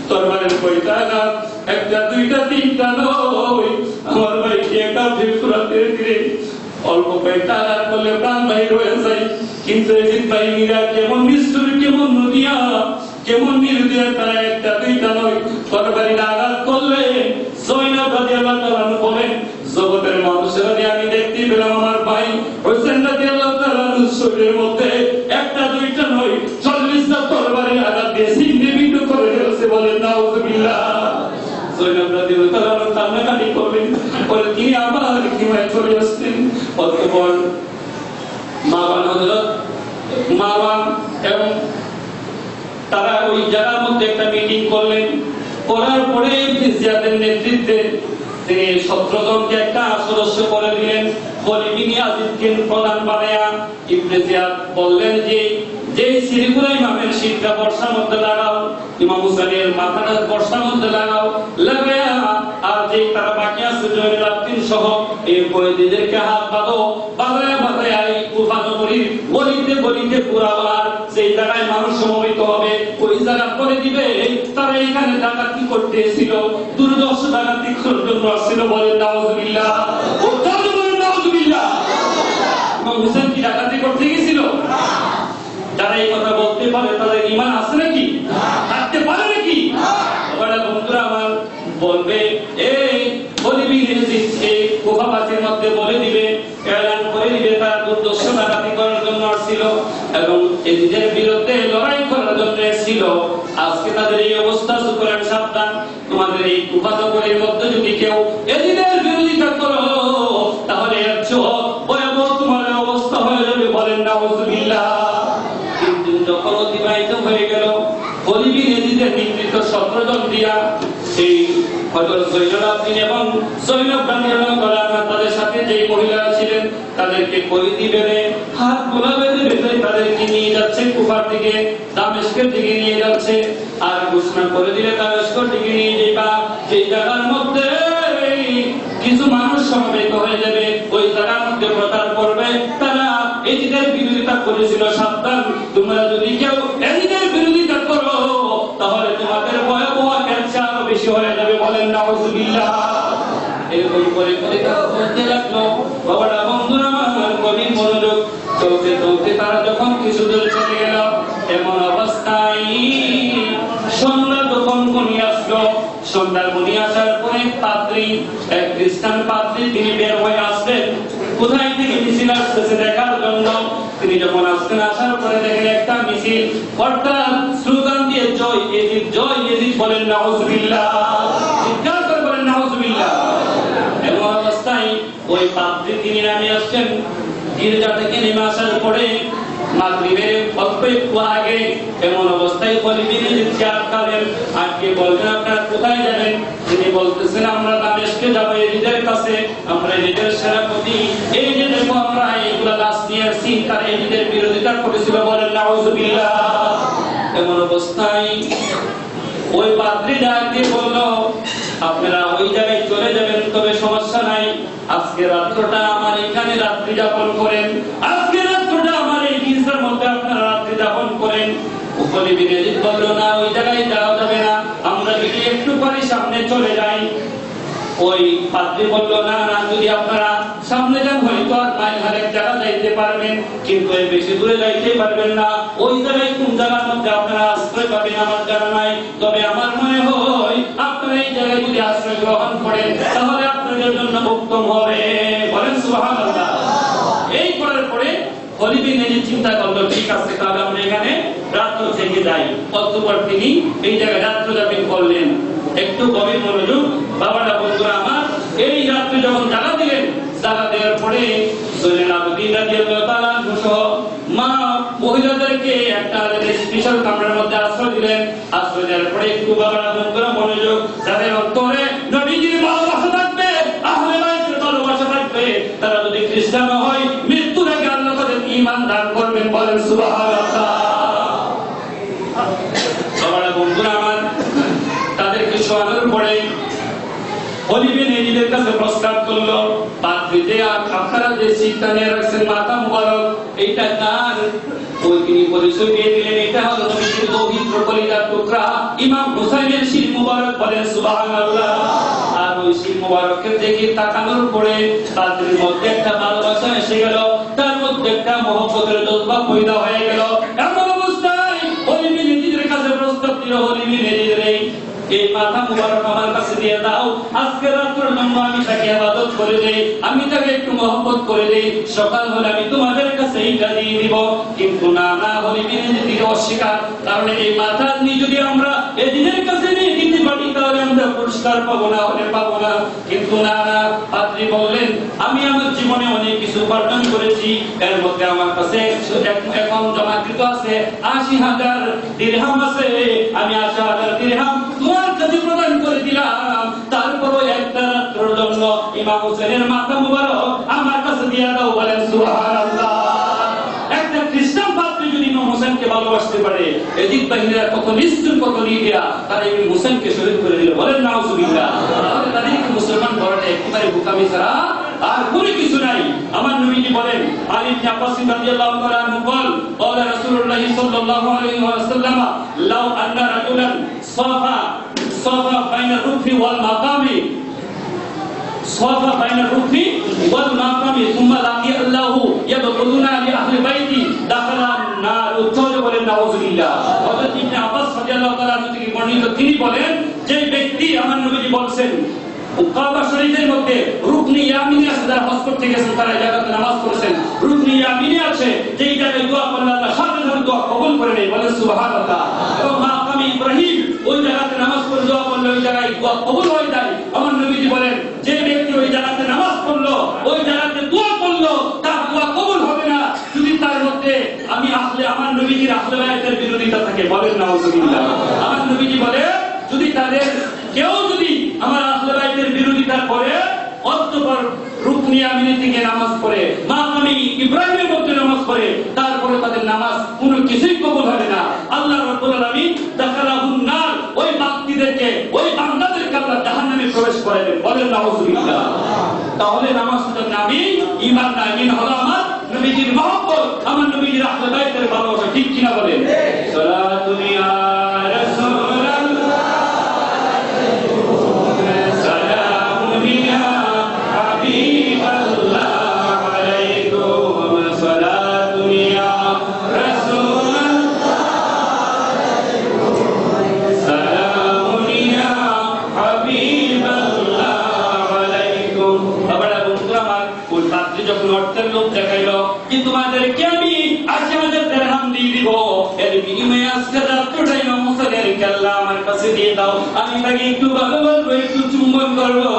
তরবারের কয়টা আঘাত, একটা দুইটা তিনটা নয়, আমার ভাই কি একটা ফিরফুরাতে ধীরে অল্প কয়েকটা আঘাত করলে প্রাণ বাহির হয়ে যায়। কিন্তু এজিদ বাহিনীরা কেমন নিষ্ঠুর, কেমন নদিয়া, কেমন নির্দয়, তারা একটা দুইটা নয়, তরবারির আঘাত করলে জয়নব রাদিয়াল্লাহু তাআলা বলেন, জগতের মানুষেরা আমি দেখতে পেলাম আমার ভাই হোসেন রাদিয়াল্লাহু তাআলা শরীরের মধ্যে একটা দুইটা নয়, 40টা তরবারির আঘাত দিয়ে ছিন্নভিন্ন করে ফেলেছে। বলেন নাউজুবিল্লাহ। জয়নব রাদিয়াল্লাহু তাআলা কান্নাকাটি করলেন, বলে তিনি আবার কিমায় চলে আসতেন। অতঃপর মারওয়ান হযরত মারওয়ান এবং তারা ওই জায়গার মধ্যে একটা মিটিং করলেন। করার পরে জিয়াদের নেতৃত্বে তিনি 17 জনকে একটা সদস্য করে দিলেন। খলিফা ইয়াজিদকে প্রধান বানায়া ইবনে জিয়াদ বললেন যে সিরিগুলা ইমামের শিরটা বর্ষার মধ্যে লাগাও, ইমাম হুসাইনের মাথাটা বর্ষার মধ্যে লাগাও, লাগায়া আর যে তারা বাকি আছে জয়নুল আবদিন সহ এই কয়েদিদেরকে হাত বাঁধো, বাঁধায়া বাঁধায়া এই কুফানগরীর গলিতে গলিতে পুরাবার সেই জায়গায় মানুষ সমবেত হবে, ওই জায়গা করে দিবে তারা এখানে ডাকাতি করতে এসেছিল, দুর্দর্শ ডাকাতি করার জন্য আসছিল। বলেন নাউজুবিল্লাহ। নাউজুবিল্লাহ। ইমাম হুসাইন কি ডাকাতি করতে গেছিল? যারা এই কথা বলতে পারে তাদের ঈমান আছে নাকি? থাকতে পারে নাকি? ওরা বন্ধুরা আমার বলবে, এই খলিফা ইয়াজিদ এই কুফাবাসীর মধ্যে বলে দিবে, এলান করে দিবে তারা দুর্দর্শ ডাকাতি করার জন্য আসছিল এবং এজিদের বিরুদ্ধে লড়াই করার জন্য এসেছিল। আজকে তাদের এই অবস্থা সুতরাং সাবধান, তোমাদের এই কুফানগরীর মধ্যে যদি কেউ এজিদের বিরোধিতা করো তাহলে এর চেয়ে ভয়াবহ তোমার অবস্থা হয়ে যাবে। বলেন নাউজুবিল্লাহ। যখন অতিবাহিত হয়ে গেল, খলিফা ইয়াজিদের নেতৃত্ব 17 জন দিয়া এই হযরত জয়নুল আবদিন এবং জয়নব রাদিয়াল্লাহু তাআলা তাদের সাথে যে মহিলারা ছিলেন তাদেরকে কয়েদি বেঁধে হাত গোলা বেঁধে বেঁধে তাদেরকে নিয়ে যাচ্ছে কুফার দিকে, দামেস্কের দিকে নিয়ে যাচ্ছে। আর ঘোষণা করে দিলে দামেস্কের দিকে নিয়ে যাইবা, সেই জায়গার মধ্যে কিছু মানুষ সমবেত হয়ে যাবে, ওই জায়গার মধ্যে প্রচার করবে তারা এজিদের বিরোধিতা করেছিল। সাবধান, তোমরা যদি কেউ এজিদের বিরোধিতা করো তাহলে তোমাদের ভয়াবহ ক্যান্সার আরো বেশি হয়ে যাবে। বলেন নাউজুবিল্লাহ। এরকম করে করে বলতে লাগলো। বাবারা বন্ধুরা আমার গভীর মনোযোগ। চলতে চলতে তারা যখন কিছু দূর চলে গেল, এমন অবস্থায় সন্ধ্যা যখন ঘনিয়ে আসলো, সন্ধ্যার ঘনিয়ে আসার পরে পাদ্রী, এক খ্রিস্টান পাদ্রী, তিনি বের হয়ে আসলেন কোথায় থেকে মিছিল আসতেছে দেখার জন্য। তিনি যখন আসতেন, আসার পরে দেখেন একটা মিছিল, অর্থাৎ স্লোগান দিয়ে জয় ইয়েজিদ, জয় ইয়েজিদ। বলেন নাউজুবিল্লাহ। চিৎকার করে বলেন নাউজুবিল্লাহ। এমন অবস্থায় ওই পাদ্রী তিনি নামে আসছেন গির্জা থেকে নেমে আসার পরে মাগরিবের অল্প একটু আগে। এমন অবস্থায় খলিফা ইয়াজিদকে আটকালেন, আটকে বললেন আপনারা কোথায় যাবেন? তিনি বলতেছেন আমরা দামেস্কে যাব এজিদের কাছে, আমরা এজিদের সেনাপতি, এই যে দেখো আমরা এইগুলা লাশ নিয়ে আসছি, তারা এজিদের বিরোধিতা করেছিল। বলেন নাউজুবিল্লাহ। এমন অবস্থায় ওই পাদ্রী ডাক দিয়ে বলল, আপনারা ওই জায়গায় চলে যাবেন, তবে সমস্যা নাই, আজকে রাত্রটা আমার এখানে রাত্রি যাপন করেন, আজকে রাত্রটা আমার এই গির্জার মধ্যে আপনারা রাত্রি যাপন করেন। খলিফা ইয়াজিদ বলল, না ওই জায়গায় যাওয়া যাবে না, আমরা যদি একটু পরে সামনে চলে যাই। ওই পাত্রী বলল, না না, যদি আপনারা সামনে যান হয়তো আর মাইল হারেক জায়গা যাইতে পারবেন, কিন্তু এর বেশি দূরে যাইতে পারবেন না। ওই জায়গায় কোন জায়গার মধ্যে আপনারা আশ্রয় পাবেন আমার জানা নাই, তবে আমার মনে হয় আপনারা এই জায়গায় যদি আশ্রয় গ্রহণ করেন তাহলে আপনাদের জন্য উত্তম হবে। বলেন সুবহানাল্লাহ। এই করার পরে খলিদ বিন ইয়াজিদ চিন্তা করলো, ঠিক আছে তাহলে আমরা এখানে রাত্র থেকে যাই। অতঃপর তিনি এই জায়গায় রাত্র যাপন করলেন। একটু গভীর মনোযোগ বাবারা, বন্ধুরা আমার, এই রাত্রে যখন জাগা দিলেন, জাগা দেওয়ার পরে জয়নুল আবেদিন রাদিয়াল্লাহু তাআলা সহ মা মহিলাদেরকে একটা স্পেশাল কামরার মধ্যে আশ্রয় দিলেন। আশ্রয় দেওয়ার পরে একটু বাবারা, বন্ধুরা মনোযোগ, যাদের অন্তরে নবীজির ভালোবাসা থাকবে, আহলে বাইতের ভালোবাসা থাকবে, তারা যদি খ্রিস্টান হয় মৃত্যুর আগে আল্লাহ তাদের ঈমান দান করবেন। বলেন সুবহানাল্লাহ। বাবারা, বন্ধুরা আমার, তাদেরকে শোয়ানোর পরে খলিদ বিন ইয়াজিদের কাছে প্রস্তাব করলো, পাত্রীতে আপনারা যে সিটটা নিয়ে রাখছেন মাথা মুবারক, এইটা কার? ওই তিনি পরিচয় দিয়ে দিলেন, এটা হলো নবীজির পবিত্র কলিজার টুকরা ইমাম হুসাইনের শির মুবারক। বলেন সুবহানাল্লাহ। আর ওই শির মুবারকের দিকে তাকানোর পরে পাত্রীর মধ্যে একটা ভালোবাসা এসে গেল, তার মধ্যে একটা মহব্বতের জজ্বা পয়দা হয়ে গেল। এমন অবস্থায় খলিদ বিন ইয়াজিদের কাছে প্রস্তাব দিল, খলিদ বিন ইয়াজিদ রে, এই মাথা মুবারক আমার কাছে দিয়ে দাও, আজকে রাতের জন্য আমি তাকে ইবাদত করে দেই, আমি তাকে একটু মহব্বত করে দেই, সকাল হলে আমি তোমাদের কাছে এইটা দিয়ে দিব। কিন্তু না না, খলিদ বিন ইয়াজিদ অস্বীকার, কারণ এই মাথা নিয়ে যদি আমরা এদিনের কাছে নিয়ে দিতে পারি তাহলে আমরা পুরস্কার পাবো না, হলে পাবো না। কিন্তু না না, পাত্রী বললেন, আমি আমার জীবনে অনেক কিছু উপার্জন করেছি, এর মধ্যে আমার কাছে এখন জমাকৃত আছে ৮০,০০০ দিরহাম আছে, আমি ৮০,০০০ দিরহাম তোমার কাছে প্রদান করে দিলাম। তারপরও একটা রাত্রের জন্য ইমাম হোসেনের মাথা মুবারক আমার কাছে দিয়ে দাও। বলেন সুবহানাল্লাহ। একটা খ্রিস্টান পাত্রী যদি ইমাম হোসেনকে ভালোবাসতে পারে, এদিক বাহিনীরা কত নিষ্ঠুর, কত নির্দয়া, তারা ইমাম হোসেনকে শহীদ করে দিল। বলেন নাউজুবিল্লাহ। তাহলে তাদেরকে মুসলমান করাটা একেবারে বোকামি ছাড়া আর কোনো কিছু নাই। আমার নবীজি বলেন, আলী ইবনে আব্বাস রাদিয়াল্লাহু তাআলা আনহু বলেন, قال رسول الله صلى الله عليه وسلم لو ان رجلا صافا بين الركن والمقام صافا بين الركن والمقام ثم لقي الله يدخلون لأهل بيتي دخل النار। বলেন নাউজুবিল্লাহ। হযরত ইবনে আব্বাস রাদিয়াল্লাহু তাআলা আনহু থেকে বর্ণিত, তিনি বলেন, যে ব্যক্তি, আমার নবীজি বলেন, কাবা শরীফের মধ্যে রুকনি ইয়ামিনী আছে, যারা হজ করতে গেছেন তারা জায়গাতে নামাজ পড়েছেন, রুকনি ইয়ামিনী আছে, যেই জায়গায় দোয়া করলে আল্লাহ সাথে সাথে দোয়া কবুল করে নেয়। বলেন সুবহানাল্লাহ। এবং মাকাম ইব্রাহিম, ওই জায়গাতে নামাজ পড়ে দোয়া করলে ওই জায়গায় দোয়া কবুল হয়ে যায়। আমার নবীজি বলেন, যে ব্যক্তি ওই জায়গাতে নামাজ পড়লো, ওই জায়গাতে দোয়া করলো, তার দোয়া কবুল হবে না যদি তার মধ্যে আমার নবীজির আহলে বাইতের বিরোধিতা থাকে। বলেন নাউজুবিল্লাহ। আমার নবীজি বলে, যদি তাদের কেউ যদি আমার আহলে বাইতের বিরোধিতা করে, অতঃপর রুকনি ইয়ামিনী থেকে নামাজ পড়ে, মাকাম ইব্রাহিমের মধ্যে নামাজ পড়ে, তারপরে তাদের নামাজ কোনো কিছুই কবুল হবে না। আল্লাহ রাব্বুল আলামিন দাখালাহুন নার, ওই ব্যক্তিদেরকে, ওই বান্দাদেরকে আল্লাহ জাহান্নামে প্রবেশ করাবেন। বলেন নাউজুবিল্লাহ। তাহলে নামাজের নামই ঈমান না, ঈমান হলো আমার নবীজির মহব্বত, আমার নবীজির আহলে বাইতের ভালোবাসা। ঠিক কিনা বলেন? সালাতুন ইয়া রাসূলুল্লাহ, সালামুন ইয়া হাবিবাল্লাহ আলাইকুম, সালাতুন ইয়া রাসূলুল্লাহ, সালামুন ইয়া হাবিবাল্লাহ আলাইকুম। বাবারা, বন্ধুরা আমার, ওই পাত্রী যখন অর্থের লোভ দেখাইলো, কিন্তু তোমাদেরকে আমি ৮০,০০০ দিরহাম দিয়ে দিব, এর বিনিময়ে আজকে রাত্রটাই ইমাম হোসেনের কেল্লা আমার কাছে দিয়ে দাও, আমি তাকে একটু ভালো বলবো, একটু চুম্বন করবো,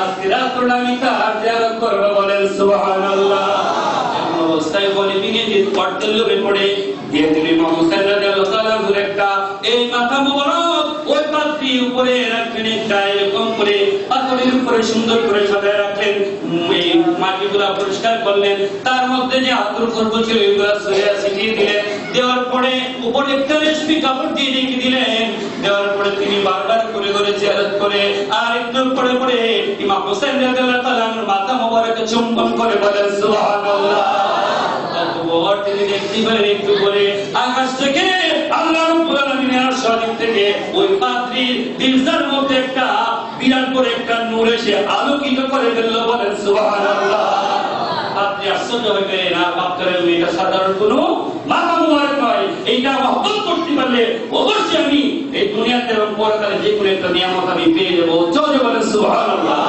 আজকে রাত্রটা আমি তার জিয়ারত করবো। বলেন সুবহানাল্লাহ। এমন অবস্থায় খলিদ বিন ইয়াজিদ অর্থের লোভে পড়ে দিয়ে দিল ইমাম হোসেন রাদিয়াল্লাহু তাআলা আনহুর একটা এই মাথা মুবারক ওই পাত্রী উপরে রাখলেন, একটা এরকম করে পাথরের উপরে সুন্দর করে সাজায় রাখলেন, এই মাটিগুলা পরিষ্কার করলেন, তার মধ্যে যে আতর খর্ব ছিল এগুলা ছিটিয়ে দিলেন, দেওয়ার পরে উপরে একটা রেশমি কাপড় দিয়ে রেখে দিলেন, দেওয়ার পরে তিনি বারবার করে করে জিয়ারত করে আর একটু পরে পরে ইমাম হোসেন রাদিয়াল্লাহু তাআলা আনহুর মাথা মোবারকে চুম্বন করে। বলেন সুবহানাল্লাহ। তারপর তিনি দেখতে পেলেন একটু করে আকাশ থেকে আল্লাহ রাব্বুল আলামিনের আরশ থেকে ওই পাত্রীর দিলজার মধ্যে একটা বিরাট করে একটা নূর এসে আলোকিত করে ফেললো, বলেন সুবহানাল্লাহ। আপনি আশ্চর্য হয়ে গেলেন, আর বাক্কারের মেয়েটা সাধারণ কোনো মাথা মুবারক নয়। এইটা মহব্বত করতে পারলে অবশ্যই আমি এই দুনিয়াতে এবং পরকালে যে কোনো একটা নিয়ামত আমি পেয়ে যাবো। চলে বলেন সুবহানাল্লাহ।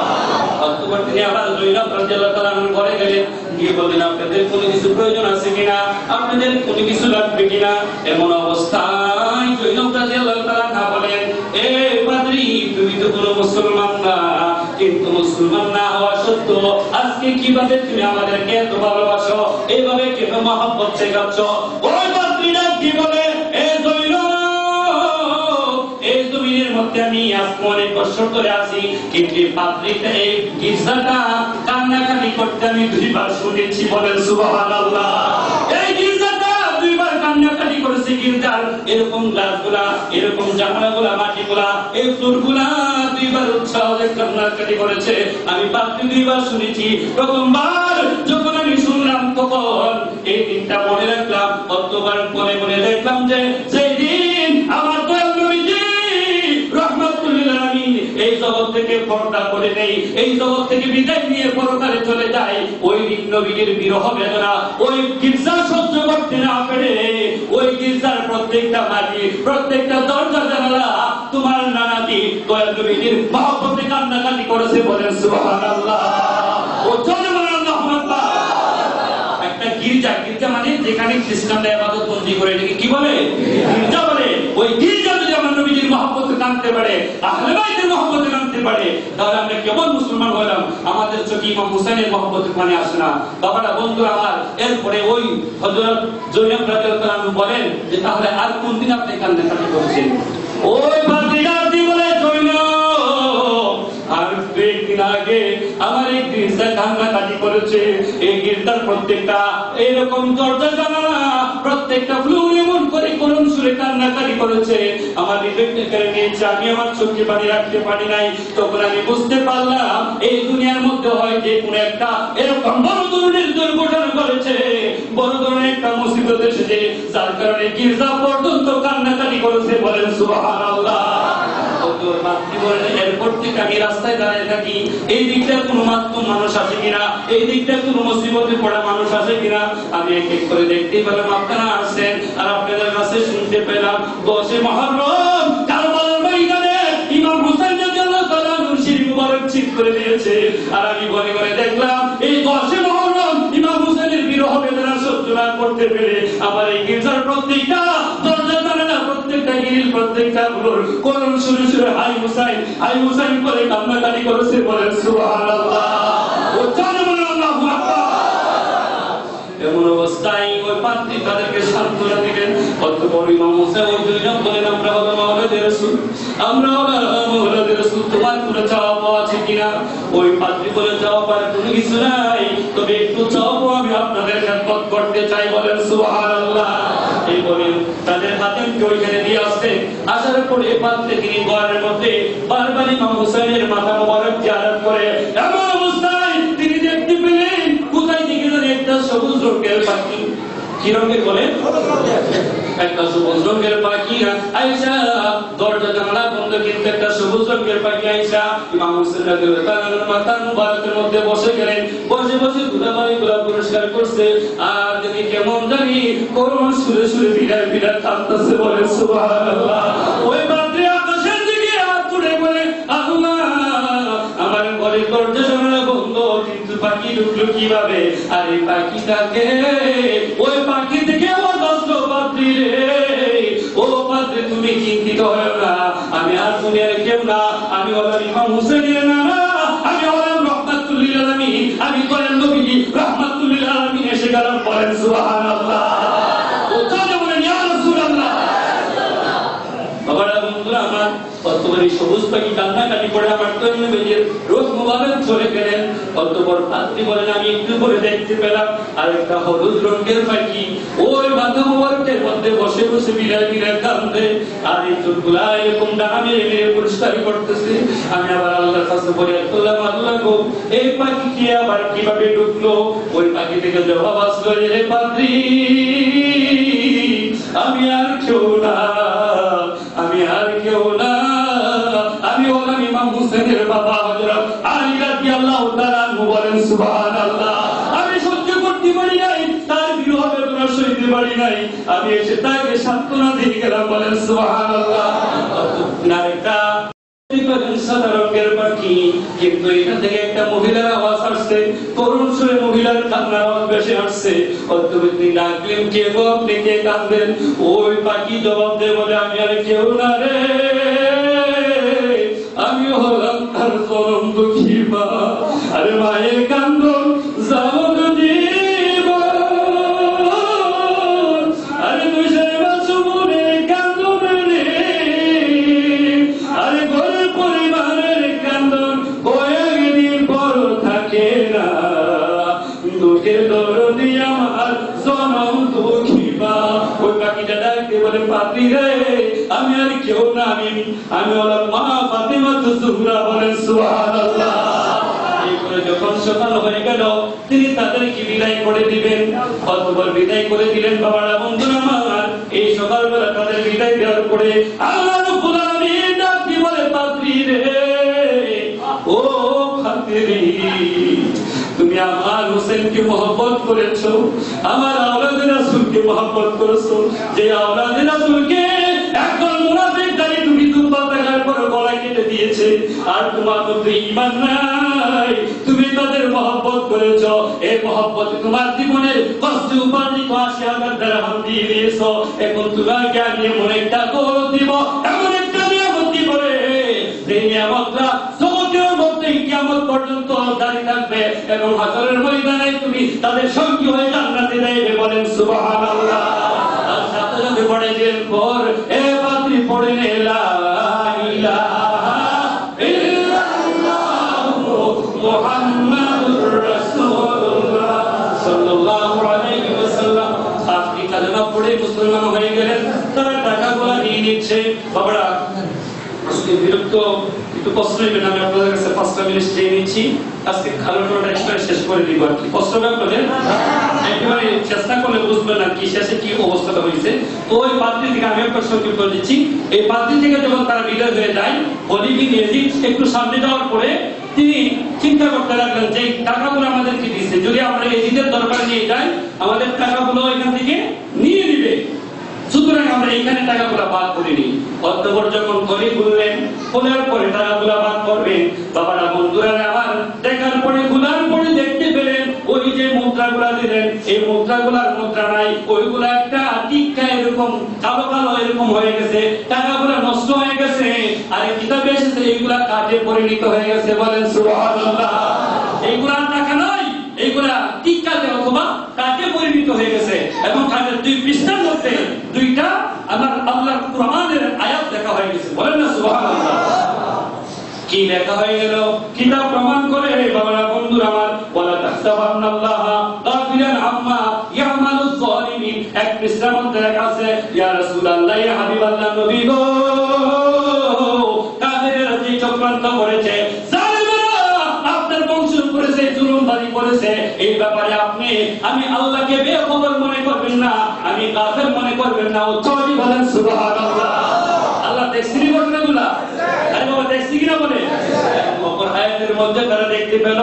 অতঃপর তিনি আবার জয়নব রাদিয়াল্লাহু তাআলা আনহু ঘরে গেলেন, গিয়ে বললেন আপনাদের কোনো কিছু প্রয়োজন আছে কিনা, আপনাদের কোনো কিছু লাগবে কিনা। এমন অবস্থায় জয়নব রাদিয়াল্লাহু তাআলা না বলেন, এ পাদ্রী তুমি তো কোনো মুসলমান না, কিন্তু মুসলমান না হওয়া সত্ত্বেও আজকে কিভাবে তুমি আমাদেরকে এত ভালোবাসো, এইভাবে কেন মহব্বত শেখাচ্ছ। ওই পাদ্রীরা কি বলে, এ জয়নব, এই জমিনের মধ্যে আমি আসমানে কষ্ট করে আছি, কিন্তু পাদ্রীটা এই গির্জাটা কান্নাকাটি করতে আমি 2 বার শুনেছি, বলেন সুবহানাল্লাহ। এই গির্জাটা 2 বার কান্নাকাটি করেছে, গির্জার এরকম গ্লাসগুলা, এরকম জানালাগুলা, মাটিগুলা, এই ফ্লোরগুলা 2 বার উৎসাহ কান্নাকাটি করেছে। আমি পাদ্রী 2 বার শুনেছি। প্রথমবার যখন আমি শুনলাম তখন এই দিনটা মনে রাখলাম, অতবার মনে মনে দেখলাম যে সেই দিন আমার দয়াল নবীজি রাহমাতুল্লিল আলামিন এই জগৎ থেকে পর্দা করে নেই, এই জগৎ থেকে বিদায় নিয়ে পরকালে চলে যায়। ওই দিন নবীজির বিরহ বেদনা ওই গির্জা সহ্য করতে না পেরে ওই গির্জার প্রত্যেকটা মাটি, প্রত্যেকটা দরজা জানালা তোমার নানাজি দয়াল নবীজির মহব্বতে কান্নাকাটি করেছে, বলেন সুবহানাল্লাহ। ও চলে বলেন আল্লাহু আকবার। একটা গির্জা, গির্জা মানে যেখানে খ্রিস্টানরা ইবাদত বন্দি করে, এটাকে কি বলে? গির্জা বলে। ওই গির্জা যদি আমার নবীজির মহব্বতে কাঁদতে পারে, আহলে বাইতের মহব্বতে কাঁদতে পারে, তাহলে আমরা কেমন মুসলমান হলাম? আমাদের চোখে ইমাম হুসাইনের মহব্বতে পানি আসে না। বাবারা, বন্ধুরা আমার, এরপরে ওই হযরত জয়নব রাদিয়াল্লাহু তাআলা বলেন যে তাহলে আর কোন দিন আপনি কান্নাকাটি করছেন? ওই পাদ্রীরা বলে, জয়নব আর 2 দিন আগে আমার এই গির্জা কান্নাকাটি করেছে। এই গির্জার প্রত্যেকটা এরকম দরজা জানালা, প্রত্যেকটা ফ্লোর এমন করে করুণ সুরে কান্নাকাটি করেছে। আমার হৃদয়টা কেড়ে নিয়েছে, আমি আমার চোখে পানি রাখতে পারি নাই। তখন আমি বুঝতে পারলাম এই দুনিয়ার মধ্যে হয় যে কোন একটা এরকম বড় ধরনের দুর্ঘটনা করেছে, বড় ধরনের একটা মুসিবত এসেছে, যার কারণে গির্জা পর্যন্ত কান্নাকাটি করেছে, বলেন সুবহানাল্লাহ। এরপর থেকে আমি রাস্তায় দাঁড়িয়ে থাকি, এই দিকটা কোনো মাত্র মানুষ আসে কিনা, এই দিকটা কোনো মুসিবতে পড়া মানুষ আসে কিনা। আমি এক এক করে দেখতে পেলাম আপনারা আসছেন, আর আপনাদের কাছে শুনতে পেলাম 10 মুহররম কারবালার ময়দানে ইমাম হুসাইন রাদিয়াল্লাহু তাআলা আনহু শির মুবারক ঠিক করে দিয়েছে। আর আমি ঘরে ঘরে দেখলাম এই 10 মুহররম ইমাম হুসাইনের বিরহ বেদনা সহ্য না করতে পেরে আমার এই গির্জার প্রত্যেকটা দরজা জানালা, প্রত্যেকটা গ্রিল, প্রত্যেকটা ফ্লোর কোরআন শুনে শুনে হাই হুসাইন, হাই হুসাইন করে কান্নাকাটি করেছে, বলেন সুবহানাল্লাহ। ও চলে বলেন আল্লাহু আকবার। এমন অবস্থায় ওই পাদ্রী তাদেরকে সান্ত্বনা দিলেন। অতঃপর ইমাম হুসাইন ওই দুইজন বলেন, আমরা হলো মাওলাদের রাসূল, আমরা হলো মাওলাদের রাসূল, তোমার কোনো চাওয়া পাওয়া আছে কিনা? ওই পাদ্রী বলে, চাওয়া পাওয়ার কোনো কিছু নাই, তবে একটু চাওয়া পাওয়া আমি আপনাদের খেদমত করতে চাই, বলেন সুবহানাল্লাহ। এই বলেন তাদের হাতে ওইখানে দিয়ে আসতে, আসার পরে পাদ্রী তিনি ঘরের মধ্যে বারবার ইমাম হুসাইনের মাথা মোবারক জিয়ারত করে। এমন অবস্থায় তিনি দেখতে পেলেন কোথায় দিকে একটা সবুজ রঙের পাখি। কি রঙের বলে? একটা সবুজ রঙের পাখি আয়েশা, দরজা জানালা বন্ধ, কিন্তু একটা সবুজ রঙের পাখি আয়েশা ইমাম হুসাইন রাদিয়াল্লাহু তাআলার মাথার মুবারকের মধ্যে বসে গেলেন। বসে বসে গুলাবাড়িগুলা পরিষ্কার করছে, আর যদি কেমন জানি করুণ সুরে সুরে বিড়াল বিড়াল কাঁদতেছে, বলে সুবহানাল্লাহ। ওই পাদ্রী আকাশের দিকে হাত তুলে বলে, আল্লাহ, আমার ঘরের দরজা জানালা বন্ধ, কিন্তু পাখি ঢুকলো কিভাবে? আর এই পাখিটাকে, ওই পাখি থেকে আমার কষ্ট পাদ্রী রে। ও পাদ্রী, তুমি চিন্তিত হও না, আমি আর দুনিয়ার কেউ না, আমি হলাম ইমাম হুসাইনের নানা, আমি হলাম রাহমাতুল্লিল আলামিন, আমি দয়াল নবী রাহমাতুল্লিল আলামিন এসে গেলাম, বলেন সুবহানাল্লাহ। ও চলে বলেন ইয়া রাসূলুল্লাহ। বাবারা, বন্ধুরা আমার, অতঃপর সবুজ পাখি কান্নাকাটি করে আমার দয়াল নবীর রূহ মুবারক চলে গেলেন। অতঃপর পাদ্রী বলেন, আমি একটু পরে দেখতে পেলাম আর একটা হলুদ রঙের পাখি ওই মাথা মুবারকের মধ্যে বসে বসে বিড়াল বিড়াল কাঁদে, আর এই চোখগুলা এরকম ডানা মেরে মেরে পরিষ্কার করতেছে। আমি আবার আল্লাহর কাছে ফরিয়াদ করলাম, আল্লাহ গো, এই পাখি কি আবার কিভাবে ঢুকলো? ওই পাখি থেকে জবাব আসলো, রে পাদ্রী, আমি আর কেউ না, আমি আর কেউ না, আমি হলাম ইমাম হুসাইনের আমি এসে তাকে সান্ত্বনা দিয়ে গেলাম, বলেন সুবহানাল্লাহ। নারীটা সাদা রঙের পাখি, কিন্তু এখান থেকে একটা মহিলার আওয়াজ আসছে, করুণ সুরে মহিলার কান্নার আওয়াজ ভেসে আসছে। অদ্ভুতী ডাকলেন, কে গো, আপনি কে কাঁদবেন? ওই পাখি জবাব দেয়, বলে আমি আর কেউ না রে, আমি হলাম তার চরম দুঃখী মা। আরে মায়ের কান্দন যাবত জীবন, আরে বসে বাসু মনে কান্দন রে, আরে ঘরের পরিবারের কান্দন কয়েকদিন পর থাকে না, দুঃখের দরদি আমার জনম দুঃখী মা। ওই পাখিটা ডাকতে বলে, পাপি রে, আমি আর কেউ না, আমি হলাম মা ফাতিমা জোহরা, বলেন সুবহানাল্লাহ। এই করে যখন সকাল হয়ে গেল, তিনি তাদেরকে বিদায় করে দিবেন। অতঃপর বিদায় করে দিলেন। বাবারা, বন্ধুরা আমার, এই সকালবেলা তাদের বিদায় দেওয়ার পরে আল্লাহ রাব্বুল আলামিন ডাক দিয়ে বলে, পাপি রে, ও ফাতিমা, তুমি আমার হোসেনকে মহব্বত করেছো, আমার আওলাদে রাসূলকে মহব্বত করেছো। যে আওলাদে রাসূলকে একদল মুনাফিকদারি তুমি দুপা দেখার পর গলা কেটে দিয়েছে, আর তোমার মধ্যে ঈমান নাই, তুমি তাদের মহব্বত করেছো। এই মহব্বতে তোমার জীবনের কষ্ট উপার্জিত ৮০,০০০ দিরহাম দিয়ে দিয়েছো। এখন তোমাকে আমি এমন একটা দৌল দিব, এমন একটা নিয়ামত দিব রে, যে নিয়ামতটা জগতের মধ্যে কিয়ামত পর্যন্ত দাঁড়িয়ে থাকবে, এবং হাসরের ময়দানে তুমি তাদের সঙ্গী হয়ে জান্নাতে যাইবে, বলেন সুবহানাল্লাহ। আর সাথে সাথে পড়ে দিলেন পর, এ পাত্রী পড়ে নে লা ইলাহা ইল্লাল্লাহু মুহাম্মাদুর রাসূলুল্লাহ সাল্লাল্লাহু আলাইহি ওয়াসাল্লাম। আপনি কালেমা পড়ে মুসলমান হয়ে গেলেন। তারা টাকাগুলো নিয়ে নিচ্ছে। বাবারা, আজকে বিরক্ত একটু কষ্ট নেবেন, আমি আপনাদের কাছে 5টা মিনিট চেয়ে নিচ্ছি। আজকে খালোটা এক্সট্রা শেষ করে দিব আর কি। কষ্ট হবে আপনাদের? একেবারে চেষ্টা করলে বুঝবেন আর কি শেষে কি অবস্থাটা হয়েছে। তো ওই পাত্রী থেকে আমি একটা সংক্ষিপ্ত দিচ্ছি। এই পাত্রী থেকে যখন তারা বিদায় হয়ে যায়, খলিফা ইয়াজিদ একটু সামনে যাওয়ার পরে তিনি চিন্তা করতে লাগলেন যে টাকাগুলো আমাদেরকে দিচ্ছে, যদি আমরা ইয়াজিদের দরবারে নিয়ে যাই, আমাদের টাকাগুলো এখান থেকে নিয়ে নিবে, সুতরাং আমরা এখানে টাকাগুলো বাদ করে নিই। অতঃপর যখন খলিফ বললেন, খোলার পরে টাকাগুলো বাদ করবেন। বাবারা, বন্ধুরা আমার, দেখার পরে খোলার পরে দেখতে পেলেন ওই যে মুদ্রাগুলা দিলেন, এই মুদ্রাগুলার মুদ্রা নাই, ওইগুলা একটা টিক্কা এরকম কালো কালো এরকম হয়ে গেছে, টাকাগুলো নষ্ট হয়ে গেছে। আর কিতাবে এসেছে এইগুলা কাঠে পরিণত হয়ে গেছে, বলেন সুবহানাল্লাহ। এইগুলা টাকা নয়, এইগুলা টিক্কাতে অথবা কাঠে পরিণত হয়ে গেছে, এবং কাঠের 2 পৃষ্ঠার মধ্যে 2টা আমার আল্লাহর কুরআনের আয়াত লেখা হয়ে গেছে, বলেন না সুবহানাল্লাহ। কি লেখা হয়ে গেল? কিতাব প্রমাণ করে। বাবারা, বন্ধুরা আমার, ওয়ালা তাহসাবান্নাল্লাহা গাফিলান আম্মা ইয়ামালুজ যালিমিন। এক পৃষ্ঠার মধ্যে লেখা আছে, ইয়া রাসূলুল্লাহ, ইয়া হাবিবাল্লাহ, নবী গো, কাফেররা যে চক্রান্ত করেছে, আপনার বংশের উপরে যে জুলুমবাজি করেছে, এই ব্যাপারে আপনি আমি আল্লাহকে বেখবর মনে করবেন না, আমি কাফের মনে করবেন না। উচ্চভাবে বলেন সুবহানাল্লাহ। আল্লাহ দেখছেন ঘটনাগুলা? আরে বাবা, দেখছি কিনা বলে? অপর আয়াতের মধ্যে তারা দেখতে পেল,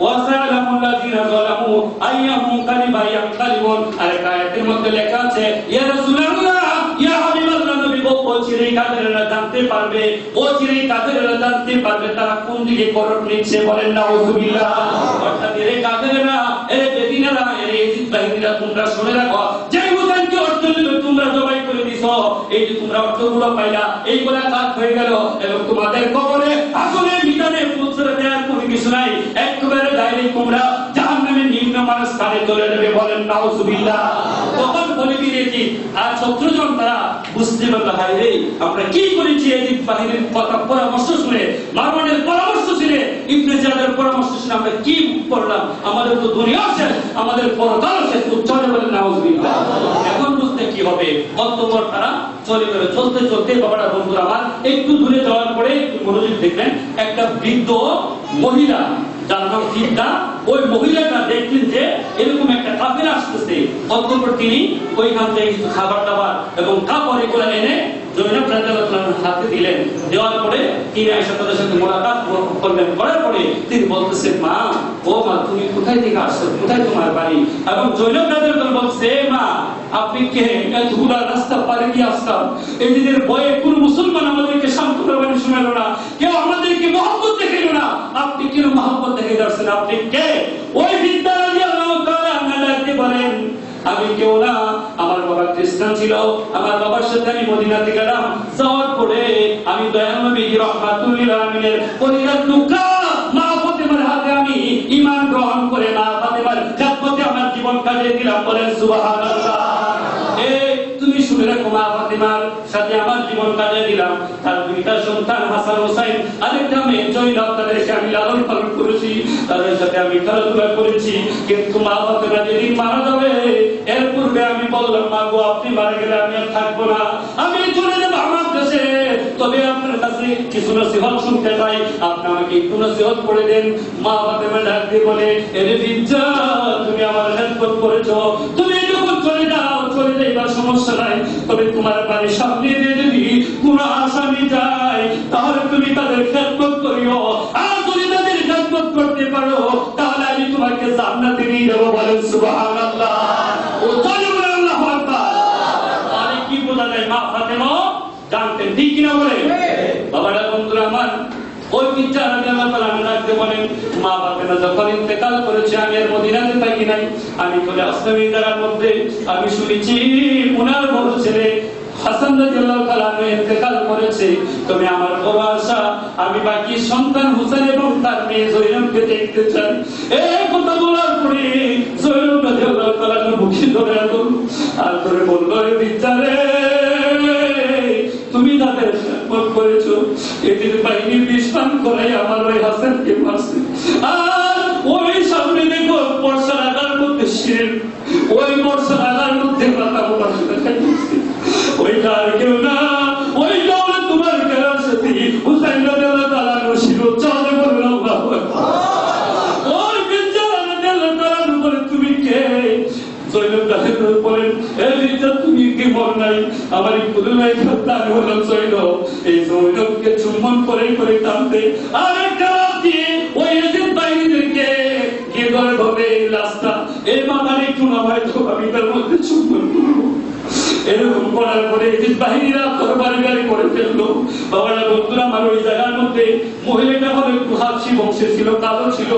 ওয়াসালামুল্লাযিনা যালামু আইয়াহুম কালিবা ইয়ানকালিবুন। আরেক আয়াতের মধ্যে লেখা আছে, ইয়া রাসূলুল্লাহ, ইয়া হাবিবাল্লাহ, নবী গো, চিরই কাফেররা জানতে পারবে, চিরই কাফেররা জানতে পারবে তারা কোন দিকে করণ নিচ্ছে, বলেন নাউযুবিল্লাহ। অর্থাৎ এর কাফেররা, এর বেদিনেরা, এর ইজিদ বাহিনীরা, তোমরা শুনে রাখো, যে হুসাইনকে অর্থ দিল তোমরা জবাই করে দিছো, এই যে তোমরা অর্থগুলো পাইলা, এইগুলা কাজ হয়ে গেল, এবং তোমাদের কবরে আসলে মিজানে পৌঁছে দেওয়ার কোনো কিছু নাই, একেবারে ডাইরেক্ট তোমরা জাহান্নামের নিম্নমানের স্থানে চলে যাবে, বলেন নাউযুবিল্লাহ। তখন বলে দিয়েছি, আর 17 জন তারা বুঝতে পারল, হায় রে, আমরা কি করেছি? ইজিদ বাহিনীর কথা পরামর্শ শুনে, মারওয়ানের পরামর্শ শুনে, ইবনে জিয়াদের পরামর্শ শুনে আমরা কি করলাম? আমাদের তো দুনিয়া শেষ, আমাদের পরকাল শেষ। চলে, বলেন নাউযুবিল্লাহ। এখন বুঝতে কি হবে? অতঃপর তারা চলে গেল। চলতে চলতে বাবারা, বন্ধুরা আমার, একটু দূরে যাওয়ার পরে মনোযোগ দেখবেন, একটা বৃদ্ধ মহিলা, যার নাম চিন্তা, ওই মহিলাটা দেখলেন যে এরকম একটা কাফের আসতেছে। অতঃপর তিনি ওইখান থেকে কিছু খাবার দাবার এবং কাপড় এগুলো এনে জয়নব রাদিয়াল্লাহু আনহা হাতে দিলেন, দেওয়ার পরে তিনি আয়েশা তাদের সাথে মোলাকাত করলেন, করার পরে তিনি বলতেছেন, মা, ও মা, তুমি কোথায় থেকে আসছো, কোথায় তোমার বাড়ি? এবং জয়নব রাদিয়াল্লাহু আনহা বলছে, মা, আপনি কে? এতগুলা রাস্তা পারে কি আসতাম, এদের ভয়ে কোন মুসলমান আমাদেরকে সান্ত্বনা বাণী শোনালো না, কেউ আমাদেরকে মহব্বত দেখাইল না, আপনি কেন মহব্বত দেখে যাচ্ছেন, আপনি কে? ওই বিদ্যা রাদিয়াল্লাহু তাআলা আনহা ডাকতে বলেন, আমি কেউ না, আমার বাবা খ্রিস্টান ছিল, আমার বাবার সাথে আমি মদিনাতে গেলাম, যাওয়ার পরে আমি দয়াল নবী রাহমাতুল লিল আলামিনের পরিবার টুকরা মা ফাতেমার হাতে আমি ঈমান গ্রহণ করে মা ফাতেমার খেদমতে আমার জীবন কাটিয়ে দিলাম। বলেন সুবহানাল্লাহ। তুমি শুনে রাখো, মা ফাতেমার সাথে আমার জীবন কাটিয়ে দিলাম, তার দুইটা সন্তান হাসান হোসেন, আরেকটা মেয়ে জয়নব, তাদেরকে আমি লালন পালন করেছি, তাদের সাথে আমি খেলাধুলা করেছি। কিন্তু মা ফাতেমা যেদিন মারা যাবে, এর পূর্বে আমি বললাম, মা গো, আপনি মারা গেলে আমি আর থাকবো না, আমি চলে যাবো আমার দেশে, তবে আপনার কাছে কিছু নসিহত শুনতে চাই, আপনি আমাকে একটু নসিহত করে দেন। মা ফাতেমা ডাক দিয়ে বলে, এরে বিজ্জা, তুমি আমার খেদমত করেছো, তুমি যখন চলে যাও, চলে যাইবার সমস্যা নাই, তবে তোমার বাড়ির সামনে দিয়ে যদি কোন আসামি যায়, তাহলে তুমি তাদের খেদমত করিও, আর যদি তাদের খেদমত করতে পারো, তাহলে আমি তোমাকে জান্নাতে নিয়ে যাবো। বলেন সুবহানাল্লাহ। ও চলে বলে আল্লাহু আকবার। আরে কি বোঝা যায়, মা ফাতেমা জানতেন, ঠিক কিনা বলে? বাবারা, বন্ধুরা আমার, ওই বিজ্জা রাদিয়াল্লাহু তাআলা আনহা বলেন, মা ফাতেমা যখন ইন্তেকাল করেছে, আমি আর মদিনাতে থাকি নাই, আমি চলে আসলাম ইন্দারার মধ্যে। আমি শুনেছি উনার বড় ছেলে হাসান রাদিয়াল্লাহু তাআলা ইন্তেকাল করেছে, তবে আমার বড় আশা, আমি বাকি সন্তান হোসেন এবং তার মেয়ে জয়নবকে দেখতে চাই। এই কথা বলার পরে জয়নব রাদিয়াল্লাহু তাআলা মুখে ধরে আর ধরে বলল, রে বিজ্জা রে, তুমি তাদের খেদমত করেছো, এদের বাহিনী বিস্তান করে আমার ওই হাসানকে মারছে, আর ওই সামনে দেখো বর্ষার আগার মধ্যে শির, ওই বর্ষার আগার মধ্যে মাথা মোটা খাইছে, ওইটা আর কেউ না, ওইটা হলো তোমার কেরার সাথে হুসাইন রাদিয়াল্লাহু তাআলা ছিল। চলে বলল আল্লাহু আকবার। ওই বিজ্জা রাদিয়াল্লাহু তাআলা বলে, তুমি কে? জয়নব রাদিয়াল্লাহু বলেন, এ বিজ্জা, তুমি কি মর নাই? আমার কুদুলাই খাতা হলো জয়নব। এই জয়নবকে চুম্বন করে করে টানতে আর একটা দিয়ে ওই এজিদ বাহিনীদেরকে গিয়ে ধরে ধরে লাশটা এর মাথার একটু নামায় তো আমি তার মধ্যে চুম্বন করবো। এরকম করার পরে এজিদ বাহিনীরা তরবারি গাড়ি করে ফেললো। বাবারা, বন্ধুরা আমার, ওই জায়গার মধ্যে মহিলাটা হলো একটু হাবশি বংশের ছিল, কালো ছিল।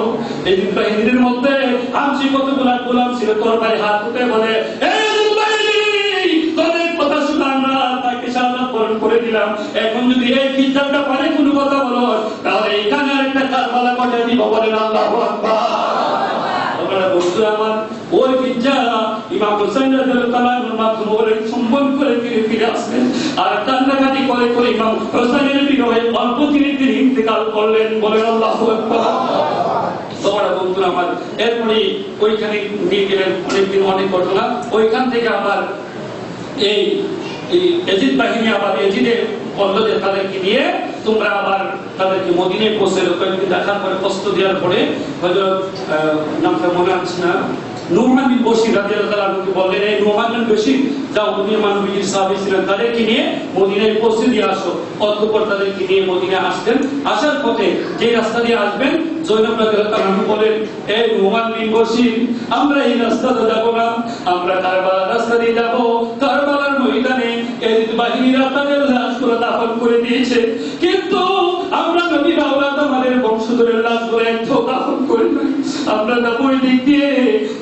এজিদ বাহিনীর মধ্যে হাবশি কতগুলা গোলাম ছিল, তরবারি হাত উঠে বলে, এজিদ বাহিনী, তোদের কথা শুনে আমরা তাকে শাহাদাত বরণ করে দিলাম, এখন যদি এই বিজ্জাটা পারে কোনো কথা বলো, তাহলে এখানে আরেকটা কারবালা ঘটে দিব। বলেন আল্লাহু আকবার। বাবারা, বন্ধুরা আমার, ওই বিজ্জা ইমাম হুসাইন রাদিয়াল্লাহু তাআলা মাধ্যমে সম্মান করে ফিরে ফিরে আসলেন, আর কান্নাকাটি করে করে ইমাম হুসাইনের বিরহে অল্প দিনে তিনি ইন্তেকাল করলেন। বলেন আল্লাহু আকবার। বাবারা, বন্ধুরা আমার, এরপরে ওইখানে নিয়ে গেলেন, অনেকদিন অনেক ঘটনা। ওইখান থেকে আবার এই এজিদ বাহিনী আবার এজিদের বলল যে তাদেরকে নিয়ে তোমরা আবার তাদেরকে মদিনায় পৌঁছে কয়েকদিন দেখার পরে কষ্ট দেওয়ার পরে হযরত নামটা মনে আসছে না, নুমান বিন বশির রাদিয়াল্লাহু তাআলা আনহু বললেন, এই নুমান বিন বশির যাও, মদিনা মানবীর সাহাবী ছিলেন, তাদেরকে নিয়ে মদিনায় পৌঁছে দিয়ে আসো। অতঃপর তাদেরকে নিয়ে মদিনায় আসতেন। আসার পথে যে রাস্তা দিয়ে আসবেন, জয়নব রাদিয়াল্লাহু তাআলা আনহু বলেন, এই নুমান বিন বশির, আমরা এই রাস্তাতে যাব না, আমরা কারবালার রাস্তা দিয়ে যাব। কারবালার ময়দানে এজিদ বাহিনীরা তাদের লাশগুলো দাফন করে দিয়েছে, কিন্তু আমরা নবীর আওলাদ আমাদের বংশধরের লাশগুলো একটু দাফন করি না। আমরা যাব ওই দিক দিয়ে,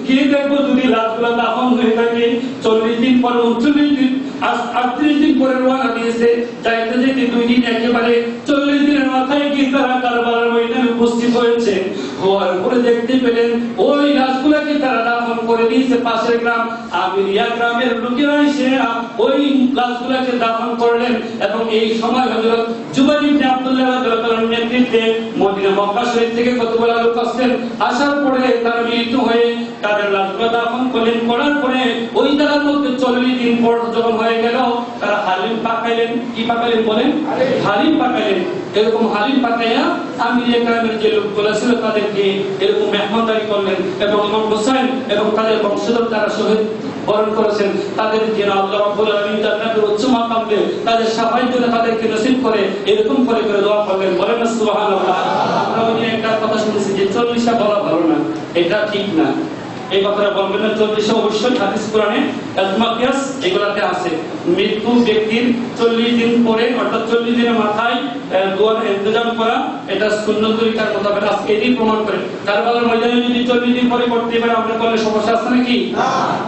গিয়ে দেখবো যদি লাশগুলো দাফন হয়ে থাকে 40 দিন পর 39 দিন 38 দিন পরে রওনা দিয়েছে, যাইতে যেতে 2 দিন একেবারে 40 দিনের মাথায় গিয়ে তারা কারবালার ময়দানে উপস্থিত হয়েছে। হওয়ার পরে দেখতে পেলেন ওই লাশগুলোকে তারা দাফন করে দিয়েছে পাশের গ্রাম আমিরিয়া গ্রামের লোকেরা এসে ওই লাশগুলোকে দাফন করলেন। এবং এই সময় হযরত জুবাইর ইবনে আব্দুল্লাহ রাদিয়াল্লাহু তাআলার নেতৃত্বে মদিনা মক্কা শরীফ থেকে কতগুলো লোক আসলেন। আসার পরে তারা মিলিত হয়ে তাদের লাশগুলো দাফন করলেন। করার পরে ওই জায়গার মধ্যে 40 দিন পর যখন হয়ে গেল, তারা হালিম পাকাইলেন। কি পাকাইলেন বলেন? হালিম পাকাইলেন। এরকম হালিম পাকাইয়া আমিরিয়া গ্রামের যে লোকগুলো ছিল তাদেরকে এরকম মেহমানদারি করলেন। এবং ইমাম হোসেন এবং তাদের বংশধর যারা শহীদ বরণ করেছেন, তাদের যেন আল্লাহ রাব্বুল আলামিন জান্নাতের উচ্চ মাকাম দেন, তাদের শাফায়াত যেন তাদেরকে নসিব করে, এরকম করে দোয়া করবেন। বলেন না সুবহানাল্লাহ। আমরা ওই দিন একটা কথা শুনেছি যে 40টা বলা ভালো না, এটা ঠিক না। এই কথাটা বলবেন না। 40 অবশ্যই হাদিস কোরআনে আজমাকিয়াস এগুলাতে আছে। মৃত্যু ব্যক্তির 40 দিন পরে অর্থাৎ 40 দিনের মাথায় দোয়ার ইন্তজাম করা, এটা সুন্নাত তরিকার মোতাবেক আজকে এটাই প্রমাণ করে। কারবালার ময়দানে যদি 40 দিন পরে করতে পারে আমরা করলে সমস্যা আছে নাকি?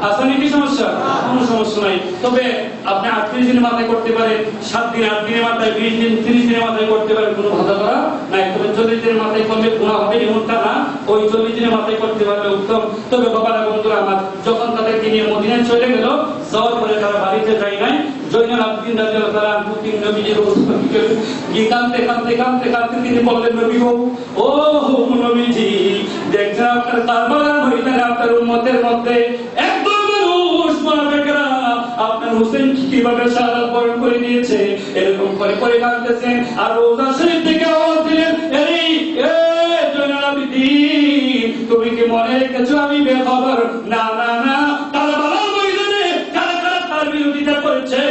আছে নাকি সমস্যা? কোনো সমস্যা নাই। তবে আপনি 38 দিনের মাথায় করতে পারেন, 7 দিন 8 দিনের মাথায়, 20 দিন 30 দিনের মাথায় করতে পারেন, কোনো বাধা করা নাই। তবে 40 দিনের মাথায় করলে গুনাহ হবে এমনটা না, ওই 40 দিনের মাথায় করতে পারলে উত্তম। তবে বাবারা বন্ধুরা আমার, যখন তাদেরকে নিয়ে মদিনায় চলে গেল, যাওয়ার পরে তারা বাড়িতে যায় নাই। জয়নুল আবদিন রাদিয়াল্লাহু তাআলা আনহু তিন নবীজির অবস্থাকে কাঁদতে কাঁদতে কাঁদতে কাঁদতে তিনি বললেন, নবী গো, ও নবীজি, দেখছেন আপনার কারবালার ময়দানে আপনার উম্মতের মধ্যে একদম মানুষ মুনাফিকরা আপনার হোসেন কিভাবে শাহাদাত বরণ করে নিয়েছে, এরকম করে করে কাঁদতেছেন। আর রওজা শরীফ থেকে আওয়াজ দিলেন, এই জয়নুল আবদিন, তুমি কি মনে রেখেছো আমি বেখবর? না না না, কারবালার ময়দানে কারা কারা তার বিরোধিতা করেছে,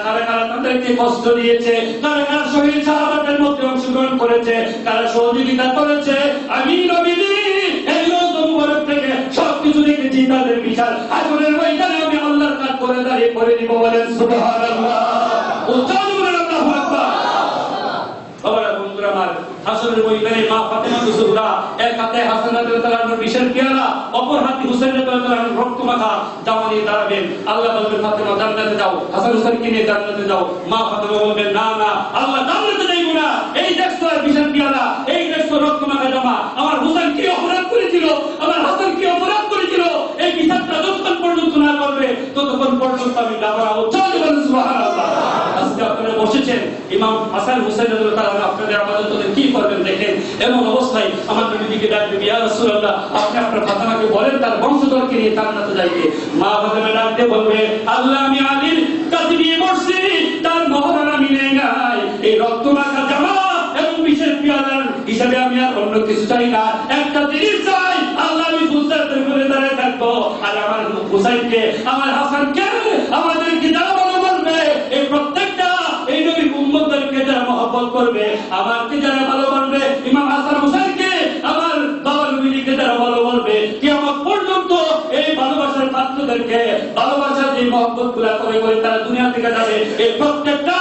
কারা কারা তাদেরকে কষ্ট দিয়েছে, কারা কারা শহীদ সাহাবাদের মধ্যে অংশগ্রহণ করেছে, কারা সহযোগিতা করেছে, আমি নবীজি এই মুবারক থেকে সবকিছু দেখেছি। তাদের বিচার হাসরের ময়দানে আমি আল্লাহর কাজ করে দাঁড়িয়ে করে দিব। বলেন সুবহানাল্লাহ। উচ্চারণ করেন আল্লাহু আকবার। বাবারা বন্ধুরা আমার, হাসরের ময়দানে মা ফাতেমা যুহরা এক হাতে হাসান রাদিয়াল্লাহু আনহুর বিষের পেয়ালা, অপর হাতে হুসাইন রাদিয়াল্লাহু আনহুর রক্ত মাখা জামা নিয়ে দাঁড়াবেন। আল্লাহ বলবেন, ফাতেমা জান্নাতে যাও, হাসান হুসাইনকে নিয়ে জান্নাতে যাও। মা ফাতেমা বলবেন, না না আল্লাহ, জান্নাতে যাইবো না। এই দেখছো আর বিষের পেয়ালা, এই দেখছো রক্ত মাখা জামা, আমার হুসাইন কি অপরাধ করেছিল, আমার হাসান কি অপরাধ করেছিল, এই বিচারটা যতক্ষণ পর্যন্ত না করবে ততক্ষণ পর্যন্ত আমি যাব না। সুবহানাল্লাহ। আজকে আপনারা বসেছেন, ইমাম হাসান হুসাইন রাদিয়াল্লাহু তাআলা আপনাদের আমাদের তোদের কি করবেন দেখেন। এমন অবস্থায় আমার নবীকে ডাকবে, ইয়া রাসূলুল্লাহ, আপনি আপনার ফাতেমাকে বলেন তার বংশধরকে নিয়ে জান্নাতে যাইতে। মা ফাতেমা ডাকতে বলবে, আল্লাহ, আমি আলীর কাছে নিয়ে বসছি, তার মহরণ আমি নেই নাই, এই রক্ত মাখা জামা এবং বিশেষ পেয়ালার হিসাবে আমি আর অন্য কিছু চাই না, একটা জিনিস চাই, আল্লাহ, আমি ফুলসাতের করে দাঁড়িয়ে থাকবো, আর আমার হুসাইনকে, আমার হাসানকে, আমাদেরকে যারা ভালো বলবে, এই প্রত্যেকটা এই নবীর উম্মতদেরকে যারা মহব্বত করবে, আমাকে যারা ভালো বলবে, ইমাম হাসান হুসাইনকে, আমার বাবা নবীকে যারা ভালো বলবে, কিয়ামত পর্যন্ত এই ভালোবাসার পাত্রদেরকে ভালোবাসার যে মহব্বত গুলা করে করে তারা দুনিয়া থেকে যাবে, এই প্রত্যেকটা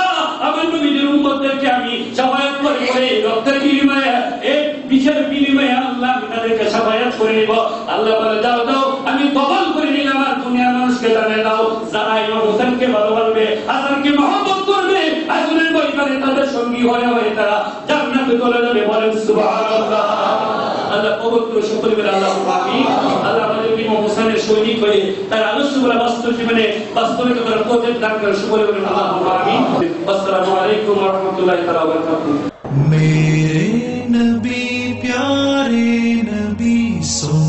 আমার নবীর উম্মতদেরকে আমি শাফায়াত করে করে রক্তের বিনিময়ে, এই বিষের বিনিময়ে আল্লাহ আমি তাদেরকে শাফায়াত করে নিব। আল্লাহ বলে, যাও যাও, আমি কবুল করে নিলাম, আর দুনিয়ার মানুষকে জানিয়ে দাও, যারা ইমাম হোসেনকে ভালো বলবে, হাসানকে মহব্বত করবে, হাসরের ময়দানে তাদের সঙ্গী হয়ে হয়ে তারা জান্নাতে চলে যাবে। বলেন সুবহানাল্লাহ। আল্লাহ পবিত্র সকলে বলে আল্লাহুম্মা আমিন। আল্লাহ আমাদের ইমাম হোসেনের সৈনিক হয়ে তার আদর্শগুলো বাস্তব জীবনে বাস্তবায়িত করার তৌফিক দান করেন। সকলে বলে আল্লাহুম্মা আমিন। আসসালামু আলাইকুম ওয়া রাহমাতুল্লাহি ওয়া বারাকাতুহু। मेरे नबी प्यारे नबी सो